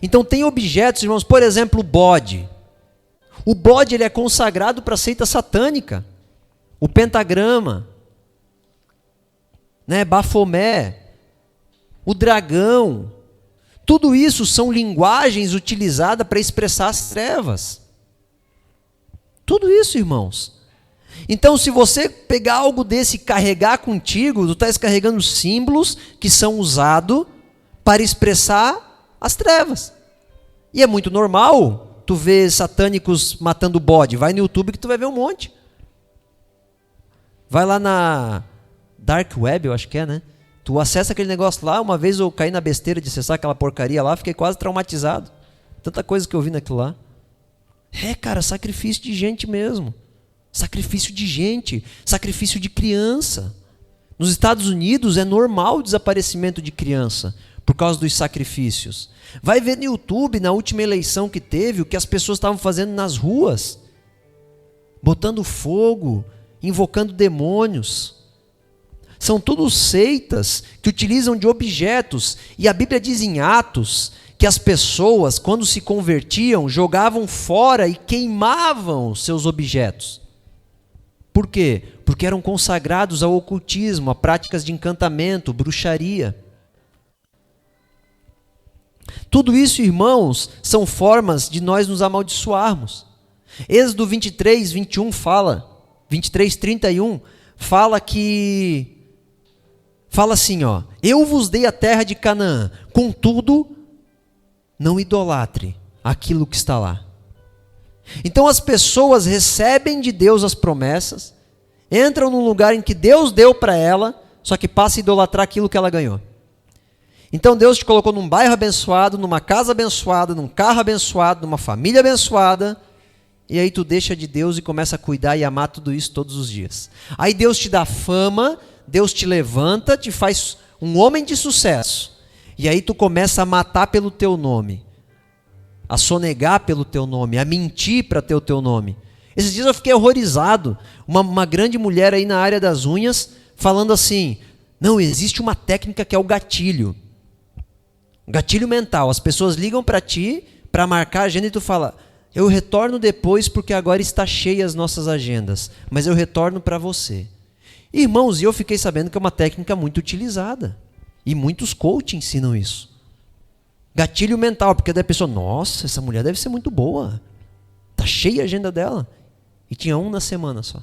Então tem objetos, irmãos, por exemplo, o bode. O bode, ele é consagrado para a seita satânica. O pentagrama, né, Bafomé, o dragão. Tudo isso são linguagens utilizadas para expressar as trevas. Tudo isso, irmãos. Então, se você pegar algo desse e carregar contigo, tu estás carregando símbolos que são usados para expressar as trevas. E é muito normal tu ver satânicos matando bode. Vai no YouTube que tu vai ver um monte. Vai lá na Dark Web, eu acho que é, né? Tu acessa aquele negócio lá, uma vez eu caí na besteira de acessar aquela porcaria lá, fiquei quase traumatizado. Tanta coisa que eu vi naquilo lá. Cara, sacrifício de gente mesmo. Sacrifício de gente, sacrifício de criança. Nos Estados Unidos é normal o desaparecimento de criança por causa dos sacrifícios. Vai ver no YouTube, na última eleição que teve, o que as pessoas estavam fazendo nas ruas. Botando fogo, invocando demônios. São todos seitas que utilizam de objetos. E a Bíblia diz em Atos que as pessoas, quando se convertiam, jogavam fora e queimavam seus objetos. Por quê? Porque eram consagrados ao ocultismo, a práticas de encantamento, bruxaria. Tudo isso, irmãos, são formas de nós nos amaldiçoarmos. Êxodo 23, 21 fala, 23, 31, fala assim, ó, eu vos dei a terra de Canaã, contudo, não idolatre aquilo que está lá. Então as pessoas recebem de Deus as promessas, entram num lugar em que Deus deu para ela, só que passa a idolatrar aquilo que ela ganhou. Então Deus te colocou num bairro abençoado, numa casa abençoada, num carro abençoado, numa família abençoada, e aí tu deixa de Deus e começa a cuidar e amar tudo isso todos os dias. Aí Deus te dá fama, Deus te levanta, te faz um homem de sucesso. E aí tu começa a matar pelo teu nome, a sonegar pelo teu nome, a mentir para ter o teu nome. Esses dias eu fiquei horrorizado. Uma grande mulher aí na área das unhas falando assim, não, existe uma técnica que é o gatilho. Gatilho mental. As pessoas ligam para ti para marcar a agenda e tu fala, eu retorno depois porque agora está cheia as nossas agendas, mas eu retorno para você. Irmãos, e eu fiquei sabendo que é uma técnica muito utilizada. E muitos coaches ensinam isso. Gatilho mental, porque daí a pessoa, nossa, essa mulher deve ser muito boa. Está cheia a agenda dela. E tinha um na semana só.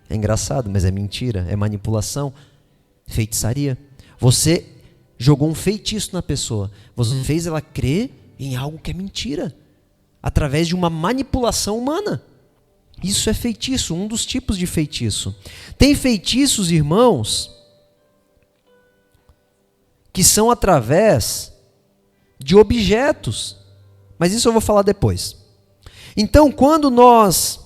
É engraçado, mas é mentira, é manipulação, feitiçaria. Você jogou um feitiço na pessoa. Você fez ela crer em algo que é mentira, através de uma manipulação humana. Isso é feitiço, um dos tipos de feitiço. Tem feitiços, irmãos, que são através de objetos. Mas isso eu vou falar depois. Então, quando nós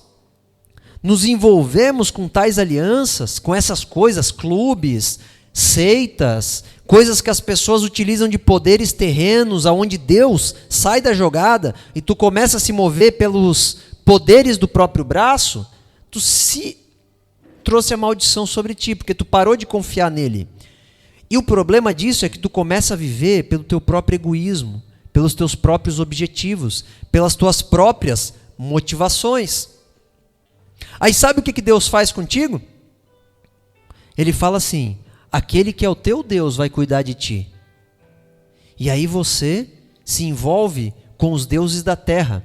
nos envolvemos com tais alianças, com essas coisas, clubes, seitas, coisas que as pessoas utilizam de poderes terrenos, aonde Deus sai da jogada e tu começa a se mover pelos poderes do próprio braço, tu se trouxe a maldição sobre ti, porque tu parou de confiar nele. E o problema disso é que tu começa a viver pelo teu próprio egoísmo, pelos teus próprios objetivos, pelas tuas próprias motivações. Aí sabe o que Deus faz contigo? Ele fala assim, aquele que é o teu Deus vai cuidar de ti. E aí você se envolve com os deuses da terra.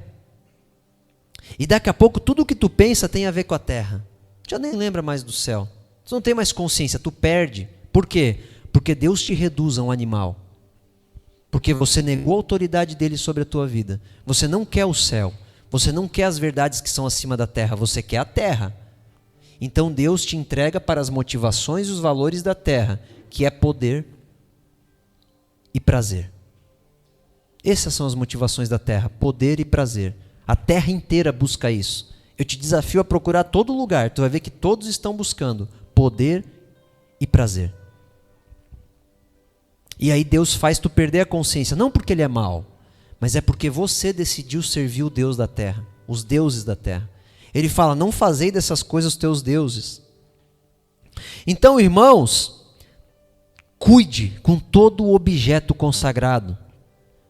E daqui a pouco tudo o que tu pensa tem a ver com a terra. Já nem lembra mais do céu. Tu não tem mais consciência, tu perde. Por quê? Porque Deus te reduz a um animal. Porque você negou a autoridade dele sobre a tua vida. Você não quer o céu. Você não quer as verdades que são acima da terra. Você quer a terra. Então Deus te entrega para as motivações e os valores da terra, que é poder e prazer. Essas são as motivações da terra, poder e prazer. A terra inteira busca isso. Eu te desafio a procurar todo lugar. Tu vai ver que todos estão buscando poder e prazer. E aí Deus faz tu perder a consciência, não porque ele é mau, mas é porque você decidiu servir o Deus da terra, os deuses da terra. Ele fala, não fazei dessas coisas os teus deuses. Então, irmãos, cuide com todo o objeto consagrado.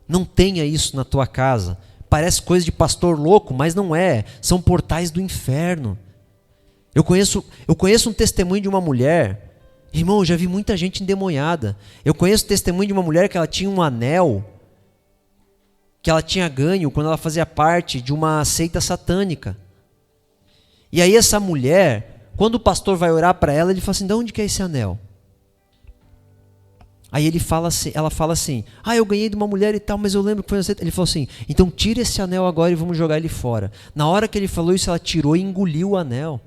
Não tenha isso na tua casa. Parece coisa de pastor louco, mas não é. São portais do inferno. Eu conheço um testemunho de uma mulher. Irmão, eu já vi muita gente endemoniada. Eu conheço o testemunho de uma mulher que ela tinha um anel que ela tinha ganho quando ela fazia parte de uma seita satânica. E aí essa mulher, quando o pastor vai orar para ela, ele fala assim, de onde que é esse anel? Aí ela fala assim, eu ganhei de uma mulher e tal, mas eu lembro que foi uma seita. Ele falou assim, então tira esse anel agora e vamos jogar ele fora. Na hora que ele falou isso, ela tirou e engoliu o anel.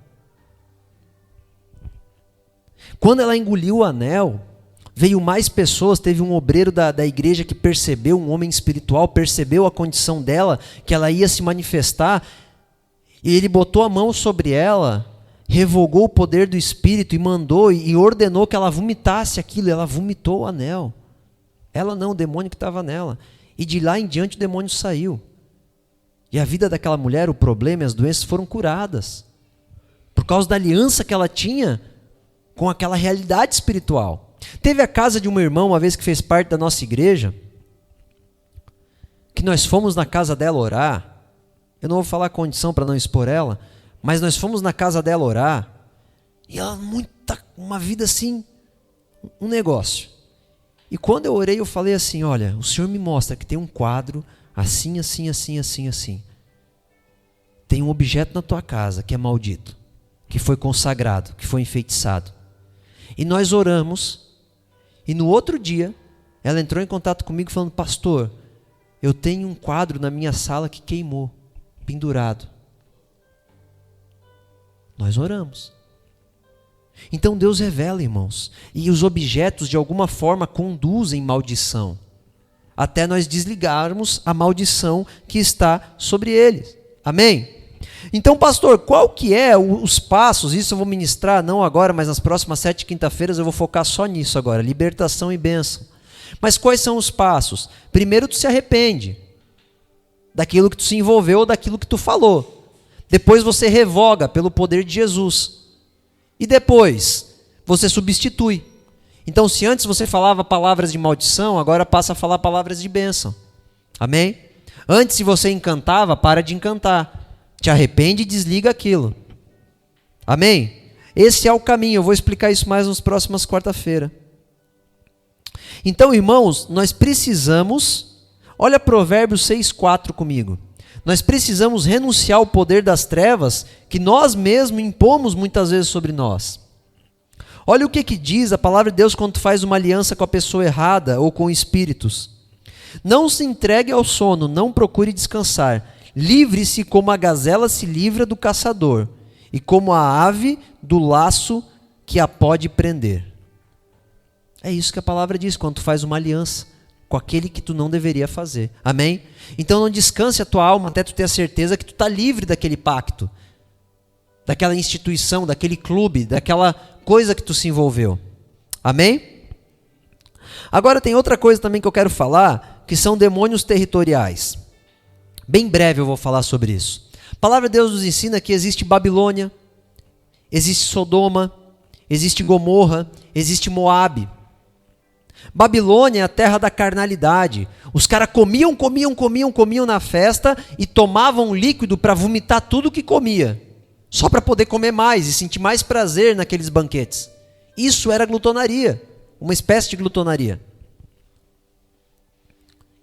Quando ela engoliu o anel, veio mais pessoas, teve um obreiro da igreja que percebeu, um homem espiritual, percebeu a condição dela, que ela ia se manifestar, e ele botou a mão sobre ela, revogou o poder do Espírito e mandou e ordenou que ela vomitasse aquilo, e ela vomitou o anel. Ela não, o demônio que estava nela. E de lá em diante o demônio saiu. E a vida daquela mulher, o problema e as doenças foram curadas. Por causa da aliança que ela tinha com aquela realidade espiritual. Teve a casa de um irmão, uma vez que fez parte da nossa igreja, que nós fomos na casa dela orar. Eu não vou falar a condição para não expor ela, mas nós fomos na casa dela orar, e ela uma vida assim, um negócio. E quando eu orei, eu falei assim, olha, o Senhor me mostra que tem um quadro assim, assim, assim, assim, assim. Tem um objeto na tua casa que é maldito, que foi consagrado, que foi enfeitiçado. E nós oramos, e no outro dia, ela entrou em contato comigo falando, pastor, eu tenho um quadro na minha sala que queimou, pendurado. Nós oramos. Então Deus revela, irmãos, e os objetos de alguma forma conduzem maldição, até nós desligarmos a maldição que está sobre eles. Amém? Então, pastor, qual que é os passos? Isso eu vou ministrar, não agora, mas nas próximas 7 quinta-feiras eu vou focar só nisso agora, libertação e bênção. Mas quais são os passos? Primeiro tu se arrepende daquilo que tu se envolveu ou daquilo que tu falou. Depois você revoga pelo poder de Jesus. E depois você substitui. Então, se antes você falava palavras de maldição, agora passa a falar palavras de bênção. Amém? Antes, se você encantava, para de encantar. Te arrepende e desliga aquilo. Amém? Esse é o caminho. Eu vou explicar isso mais nas próximas quarta-feira. Então, irmãos, nós precisamos... Olha Provérbios 6,4 comigo. Nós precisamos renunciar ao poder das trevas que nós mesmos impomos muitas vezes sobre nós. Olha o que diz a palavra de Deus quando tu faz uma aliança com a pessoa errada ou com espíritos. Não se entregue ao sono, não procure descansar. Livre-se como a gazela se livra do caçador e como a ave do laço que a pode prender. É isso que a palavra diz quando tu faz uma aliança com aquele que tu não deveria fazer. Amém? Então não descanse a tua alma até tu ter a certeza que tu está livre daquele pacto, daquela instituição, daquele clube, daquela coisa que tu se envolveu. Amém? Agora tem outra coisa também que eu quero falar, que são demônios territoriais. Bem breve eu vou falar sobre isso. A palavra de Deus nos ensina que existe Babilônia, existe Sodoma, existe Gomorra, existe Moabe. Babilônia é a terra da carnalidade. Os caras comiam na festa e tomavam líquido para vomitar tudo que comia, só para poder comer mais e sentir mais prazer naqueles banquetes. Isso era glutonaria, uma espécie de glutonaria.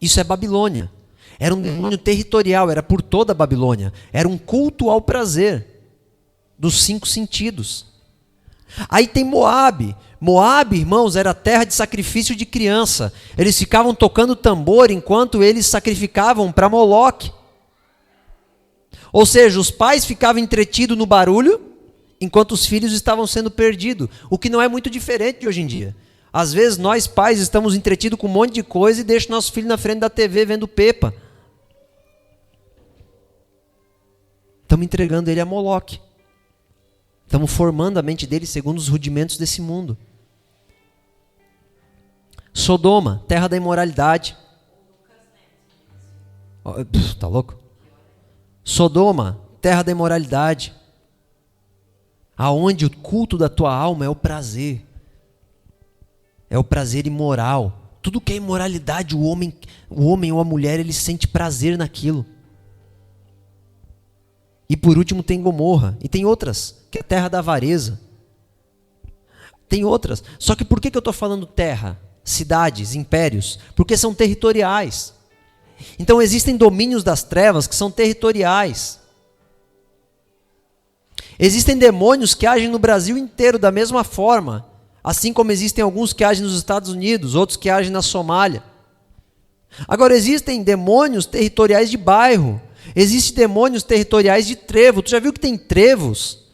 Isso é Babilônia. Era um demônio territorial, era por toda a Babilônia. Era um culto ao prazer dos 5 sentidos. Aí tem Moabe. Moabe, irmãos, era a terra de sacrifício de criança. Eles ficavam tocando tambor enquanto eles sacrificavam para Moloque. Ou seja, os pais ficavam entretidos no barulho enquanto os filhos estavam sendo perdidos. O que não é muito diferente de hoje em dia. Às vezes nós pais estamos entretidos com um monte de coisa e deixamos nosso filho na frente da TV vendo Pepa. Estamos entregando ele a Moloque. Estamos formando a mente dele segundo os rudimentos desse mundo. Sodoma, terra da imoralidade. Tá louco? Sodoma, terra da imoralidade. Aonde o culto da tua alma é o prazer. É o prazer imoral. Tudo que é imoralidade, o homem ou a mulher, ele sente prazer naquilo. E por último tem Gomorra. E tem outras, que é a terra da avareza. Tem outras. Só que por que eu estou falando terra? Cidades, impérios? Porque são territoriais. Então existem domínios das trevas que são territoriais. Existem demônios que agem no Brasil inteiro da mesma forma. Assim como existem alguns que agem nos Estados Unidos, outros que agem na Somália. Agora existem demônios territoriais de bairro. Existem demônios territoriais de trevo. Tu já viu que tem trevos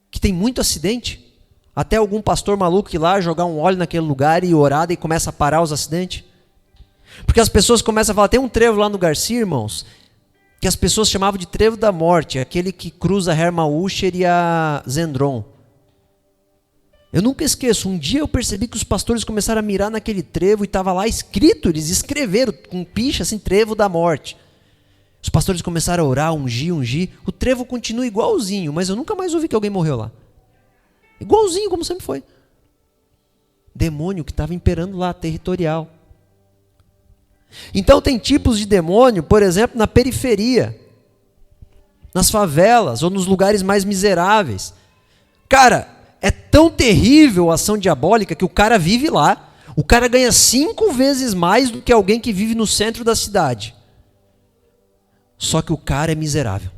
que tem muito acidente? Até algum pastor maluco ir lá jogar um óleo naquele lugar e orar e começa a parar os acidentes? Porque as pessoas começam a falar, tem um trevo lá no Garcia, irmãos, que as pessoas chamavam de trevo da morte, aquele que cruza a Herma Usher e a Zendron. Eu nunca esqueço, um dia eu percebi que os pastores começaram a mirar naquele trevo e estava lá escrito, eles escreveram com picha assim, trevo da morte. Os pastores começaram a orar, ungir, o trevo continua igualzinho, mas eu nunca mais ouvi que alguém morreu lá. Igualzinho como sempre foi. Demônio que estava imperando lá, territorial. Então tem tipos de demônio, por exemplo, na periferia, nas favelas ou nos lugares mais miseráveis. Cara, é tão terrível a ação diabólica que o cara vive lá, o cara ganha 5 vezes mais do que alguém que vive no centro da cidade. Só que o cara é miserável.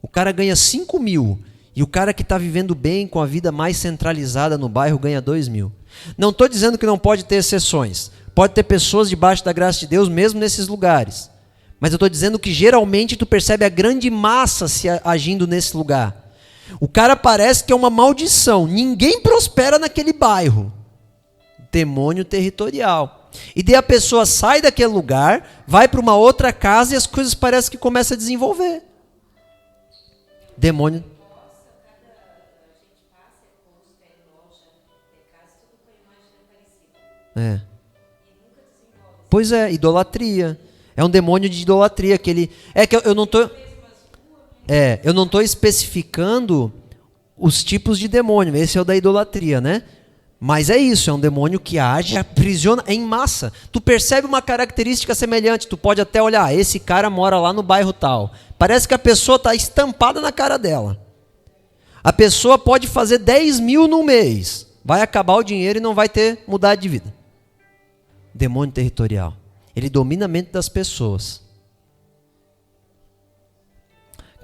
O cara ganha 5 mil e o cara que está vivendo bem com a vida mais centralizada no bairro ganha 2 mil. Não estou dizendo que não pode ter exceções. Pode ter pessoas debaixo da graça de Deus mesmo nesses lugares. Mas eu estou dizendo que geralmente tu percebe a grande massa se agindo nesse lugar. O cara parece que é uma maldição. Ninguém prospera naquele bairro. Demônio territorial. E daí a pessoa sai daquele lugar, vai para uma outra casa e as coisas parecem que começam a desenvolver. Demônio. É. Pois é, idolatria. É um demônio de idolatria. Eu não estou especificando os tipos de demônio. Esse é o da idolatria, né? Mas é isso, é um demônio que age, aprisiona em massa. Tu percebe uma característica semelhante, tu pode até olhar, esse cara mora lá no bairro tal. Parece que a pessoa está estampada na cara dela. A pessoa pode fazer 10 mil no mês, vai acabar o dinheiro e não vai ter mudado de vida. Demônio territorial. Ele domina a mente das pessoas.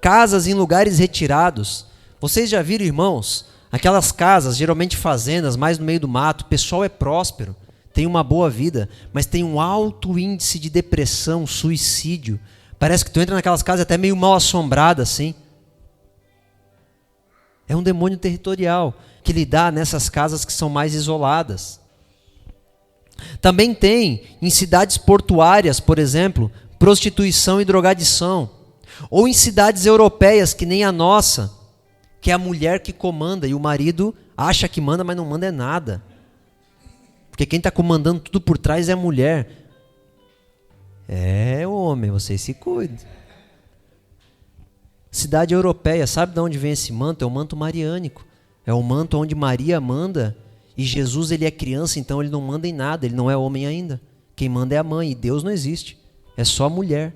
Casas em lugares retirados. Vocês já viram, irmãos, aquelas casas, geralmente fazendas, mais no meio do mato, o pessoal é próspero, tem uma boa vida, mas tem um alto índice de depressão, suicídio. Parece que tu entra naquelas casas até meio mal assombrada assim. É um demônio territorial que lhe dá nessas casas que são mais isoladas. Também tem, em cidades portuárias, por exemplo, prostituição e drogadição. Ou em cidades europeias, que nem a nossa, que é a mulher que comanda e o marido acha que manda, mas não manda é nada. Porque quem está comandando tudo por trás é a mulher. É, homem, vocês se cuidem. Cidade europeia, sabe de onde vem esse manto? É o manto mariânico. É o manto onde Maria manda. E Jesus, ele é criança, então ele não manda em nada, ele não é homem ainda. Quem manda é a mãe, e Deus não existe. É só a mulher.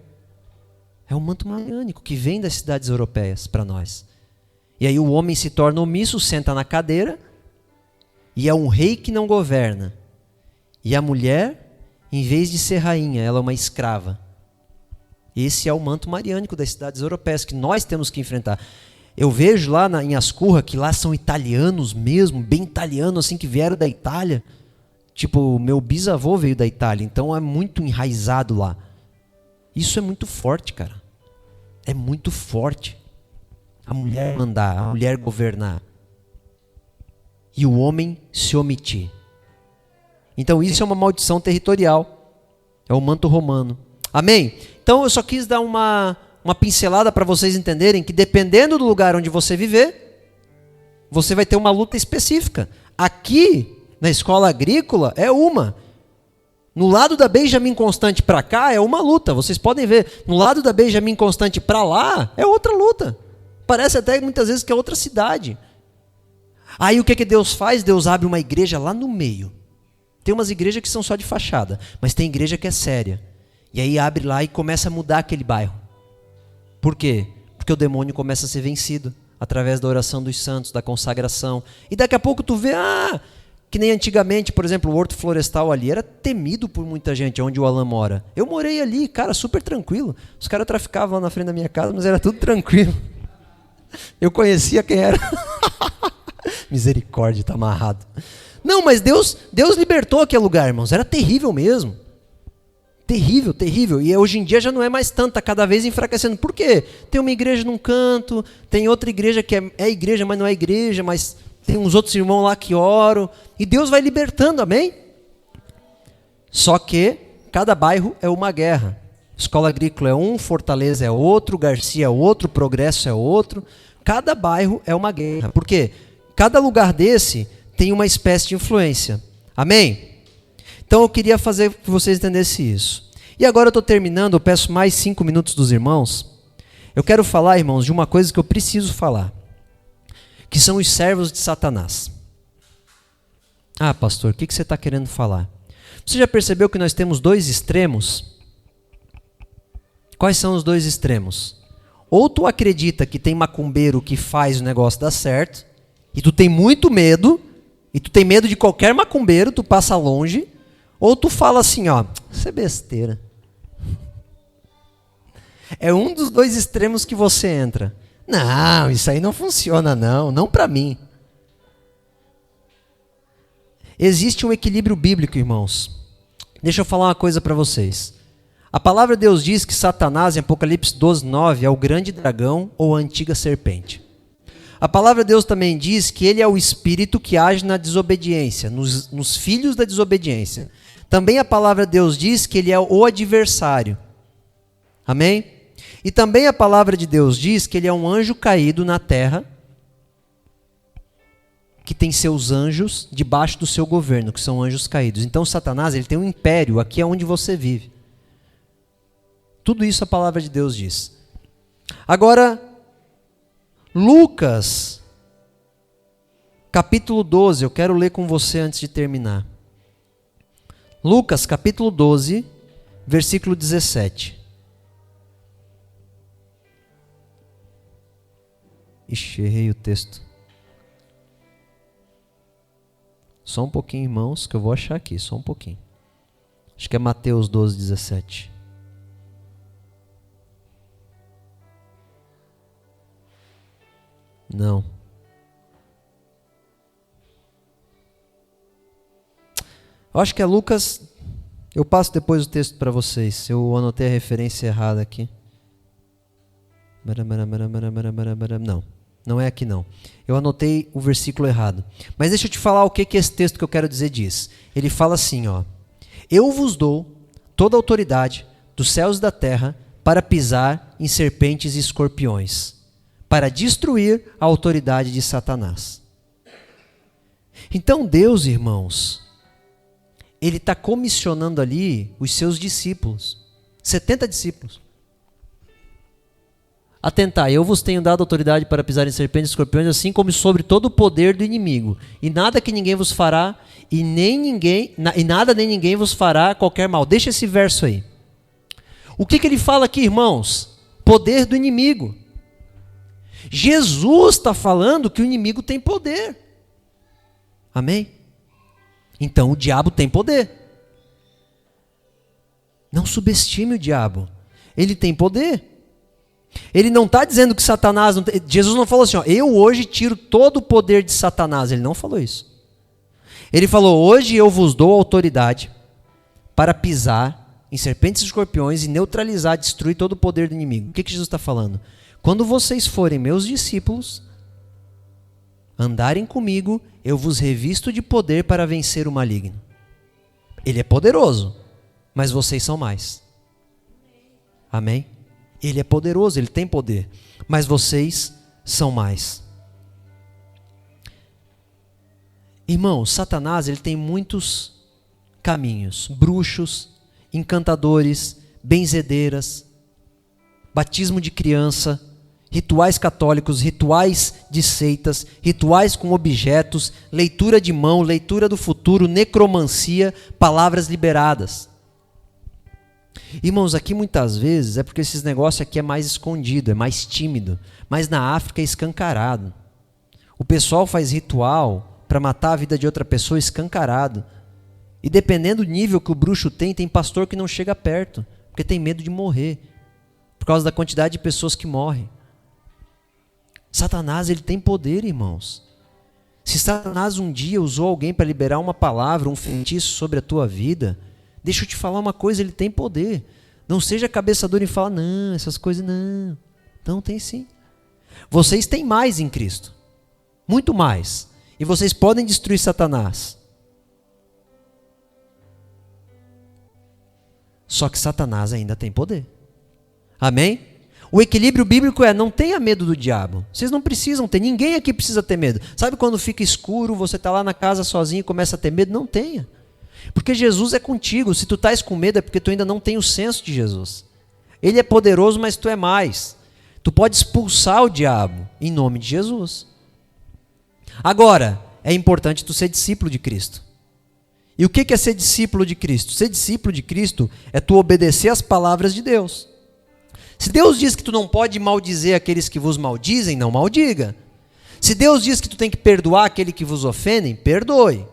É o manto mariânico que vem das cidades europeias para nós. E aí o homem se torna omisso, senta na cadeira, e é um rei que não governa. E a mulher, em vez de ser rainha, ela é uma escrava. Esse é o manto mariânico das cidades europeias que nós temos que enfrentar. Eu vejo lá em Ascurra, que lá são italianos mesmo, bem italianos, assim, que vieram da Itália. Tipo, meu bisavô veio da Itália, então é muito enraizado lá. Isso é muito forte, cara. É muito forte. A mulher mandar, a mulher governar. E o homem se omitir. Então isso é uma maldição territorial. É o manto romano. Amém? Então eu só quis dar uma pincelada para vocês entenderem que dependendo do lugar onde você viver, você vai ter uma luta específica. Aqui, na escola agrícola, é uma. No lado da Benjamin Constante para cá, é uma luta. Vocês podem ver. No lado da Benjamin Constante para lá, é outra luta. Parece até muitas vezes que é outra cidade. Aí o que Deus faz? Deus abre uma igreja lá no meio. Tem umas igrejas que são só de fachada, mas tem igreja que é séria. E aí abre lá e começa a mudar aquele bairro. Por quê? Porque o demônio começa a ser vencido através da oração dos santos, da consagração. E daqui a pouco tu vê, que nem antigamente, por exemplo, o Horto Florestal ali era temido por muita gente, onde o Alan mora. Eu morei ali, cara, super tranquilo. Os caras traficavam lá na frente da minha casa, mas era tudo tranquilo. Eu conhecia quem era. Misericórdia, tá amarrado. Não, mas Deus libertou aquele lugar, irmãos. Era terrível mesmo. Terrível, terrível. E hoje em dia já não é mais tanto, está cada vez enfraquecendo. Por quê? Tem uma igreja num canto, tem outra igreja que é igreja, mas não é igreja, mas tem uns outros irmãos lá que oram, e Deus vai libertando, amém? Só que cada bairro é uma guerra. Escola Agrícola é um, Fortaleza é outro, Garcia é outro, Progresso é outro. Cada bairro é uma guerra. Por quê? Cada lugar desse tem uma espécie de influência. Amém? Então eu queria fazer que vocês entendessem isso. E agora eu estou terminando, eu peço mais 5 minutos dos irmãos. Eu quero falar, irmãos, de uma coisa que eu preciso falar. Que são os servos de Satanás. Ah, pastor, o que você está querendo falar? Você já percebeu que nós temos 2 extremos? Quais são os 2 extremos? Ou tu acredita que tem macumbeiro que faz o negócio dar certo, e tu tem muito medo, e tu tem medo de qualquer macumbeiro, tu passa longe, ou tu fala assim, ó, isso é besteira. É um dos 2 extremos que você entra. Não, isso aí não funciona não para mim. Existe um equilíbrio bíblico, irmãos. Deixa eu falar uma coisa para vocês. A palavra de Deus diz que Satanás, em Apocalipse 12:9, é o grande dragão ou a antiga serpente. A palavra de Deus também diz que ele é o espírito que age na desobediência, nos filhos da desobediência. Também a palavra de Deus diz que ele é o adversário. Amém? E também a palavra de Deus diz que ele é um anjo caído na terra, que tem seus anjos debaixo do seu governo, que são anjos caídos. Então Satanás, ele tem um império, aqui é onde você vive. Tudo isso a palavra de Deus diz. Agora, Lucas, capítulo 12, eu quero ler com você antes de terminar. Lucas, capítulo 12, versículo 17. Ixi, errei o texto. Só um pouquinho, irmãos, que eu vou achar aqui, só um pouquinho. Acho que é Mateus 12, 17. Não. Eu acho que é Lucas. Eu passo depois o texto para vocês. Eu anotei a referência errada aqui. Não, não é aqui não. Eu anotei o versículo errado. Mas deixa eu te falar o que esse texto que eu quero dizer diz. Ele fala assim, ó. Eu vos dou toda a autoridade dos céus e da terra para pisar em serpentes e escorpiões, para destruir a autoridade de Satanás. Então Deus, irmãos, Ele está comissionando ali os seus discípulos, 70 discípulos, atentai, eu vos tenho dado autoridade para pisar em serpentes e escorpiões, assim como sobre todo o poder do inimigo, e nada que ninguém vos fará, e nada nem ninguém vos fará qualquer mal. Deixa esse verso aí. O que ele fala aqui, irmãos? Poder do inimigo. Jesus está falando que o inimigo tem poder. Amém? Então o diabo tem poder. Não subestime o diabo. Ele tem poder. Ele não está dizendo que Satanás... Jesus não falou assim, ó, eu hoje tiro todo o poder de Satanás. Ele não falou isso. Ele falou, hoje eu vos dou autoridade para pisar em serpentes e escorpiões e neutralizar, destruir todo o poder do inimigo. O que Jesus está falando? Quando vocês forem meus discípulos, andarem comigo, eu vos revisto de poder para vencer o maligno. Ele é poderoso, mas vocês são mais. Amém? Ele é poderoso, ele tem poder, mas vocês são mais. Irmão, Satanás, ele tem muitos caminhos. Bruxos, encantadores, benzedeiras, batismo de criança, rituais católicos, rituais de seitas, rituais com objetos, leitura de mão, leitura do futuro, necromancia, palavras liberadas. Irmãos, aqui muitas vezes é porque esses negócios aqui é mais escondido, é mais tímido, mas na África é escancarado. O pessoal faz ritual para matar a vida de outra pessoa escancarado. E dependendo do nível que o bruxo tem pastor que não chega perto, porque tem medo de morrer, por causa da quantidade de pessoas que morrem. Satanás, ele tem poder, irmãos. Se Satanás um dia usou alguém para liberar uma palavra, um feitiço sobre a tua vida, deixa eu te falar uma coisa, ele tem poder. Não seja cabeça dura e fala, não, essas coisas não. Não, tem sim. Vocês têm mais em Cristo. Muito mais. E vocês podem destruir Satanás. Só que Satanás ainda tem poder. Amém? O equilíbrio bíblico é: não tenha medo do diabo. Vocês não precisam ter, ninguém aqui precisa ter medo. Sabe quando fica escuro, você está lá na casa sozinho e começa a ter medo? Não tenha. Porque Jesus é contigo. Se tu estás com medo é porque tu ainda não tem o senso de Jesus. Ele é poderoso, mas tu é mais. Tu pode expulsar o diabo em nome de Jesus. Agora, é importante tu ser discípulo de Cristo. E o que é ser discípulo de Cristo? Ser discípulo de Cristo é tu obedecer às palavras de Deus. Se Deus diz que tu não pode maldizer aqueles que vos maldizem, não maldiga. Se Deus diz que tu tem que perdoar aquele que vos ofendem, perdoe.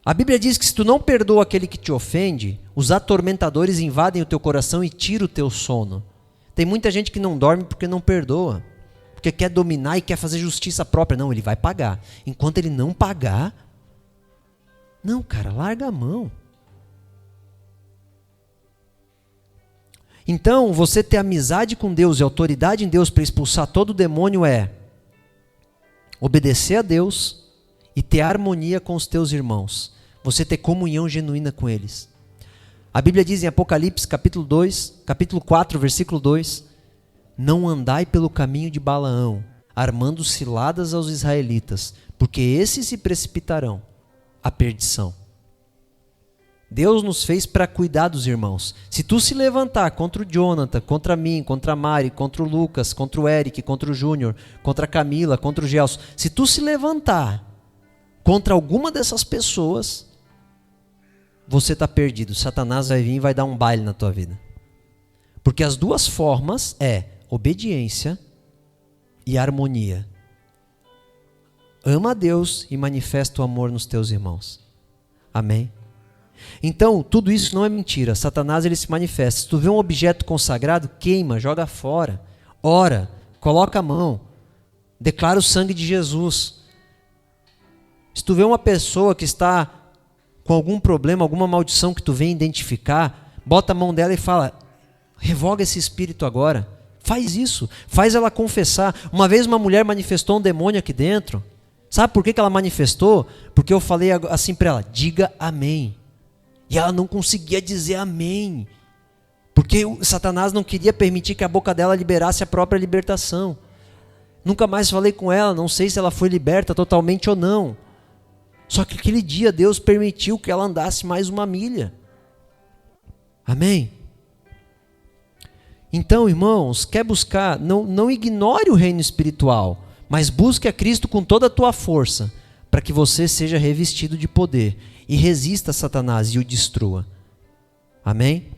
A Bíblia diz que se tu não perdoa aquele que te ofende, os atormentadores invadem o teu coração e tiram o teu sono. Tem muita gente que não dorme porque não perdoa, porque quer dominar e quer fazer justiça própria. Não, ele vai pagar. Enquanto ele não pagar, não, cara, larga a mão. Então, você ter amizade com Deus e autoridade em Deus para expulsar todo demônio é obedecer a Deus e ter harmonia com os teus irmãos. Você ter comunhão genuína com eles. A Bíblia diz em Apocalipse, capítulo 4, versículo 2: não andai pelo caminho de Balaão, armando ciladas aos israelitas, porque esses se precipitarão à perdição. Deus nos fez para cuidar dos irmãos. Se tu se levantar contra o Jonathan, contra mim, contra a Mari, contra o Lucas, contra o Eric, contra o Júnior, contra a Camila, contra o Gelson, se tu se levantar contra alguma dessas pessoas, você está perdido. Satanás vai vir e vai dar um baile na tua vida. Porque as duas formas é obediência e harmonia. Ama a Deus e manifesta o amor nos teus irmãos. Amém? Então, tudo isso não é mentira. Satanás, ele se manifesta. Se tu vê um objeto consagrado, queima, joga fora. Ora, coloca a mão. Declara o sangue de Jesus. Se tu vê uma pessoa que está com algum problema, alguma maldição que tu vem identificar, bota a mão dela e fala: revoga esse espírito agora. Faz isso. Faz ela confessar. Uma vez uma mulher manifestou um demônio aqui dentro. Sabe por que ela manifestou? Porque eu falei assim para ela: diga amém. E ela não conseguia dizer amém. Porque o Satanás não queria permitir que a boca dela liberasse a própria libertação. Nunca mais falei com ela, não sei se ela foi liberta totalmente ou não. Só que aquele dia Deus permitiu que ela andasse mais uma milha. Amém? Então, irmãos, quer buscar, não ignore o reino espiritual, mas busque a Cristo com toda a tua força, para que você seja revestido de poder e resista a Satanás e o destrua. Amém?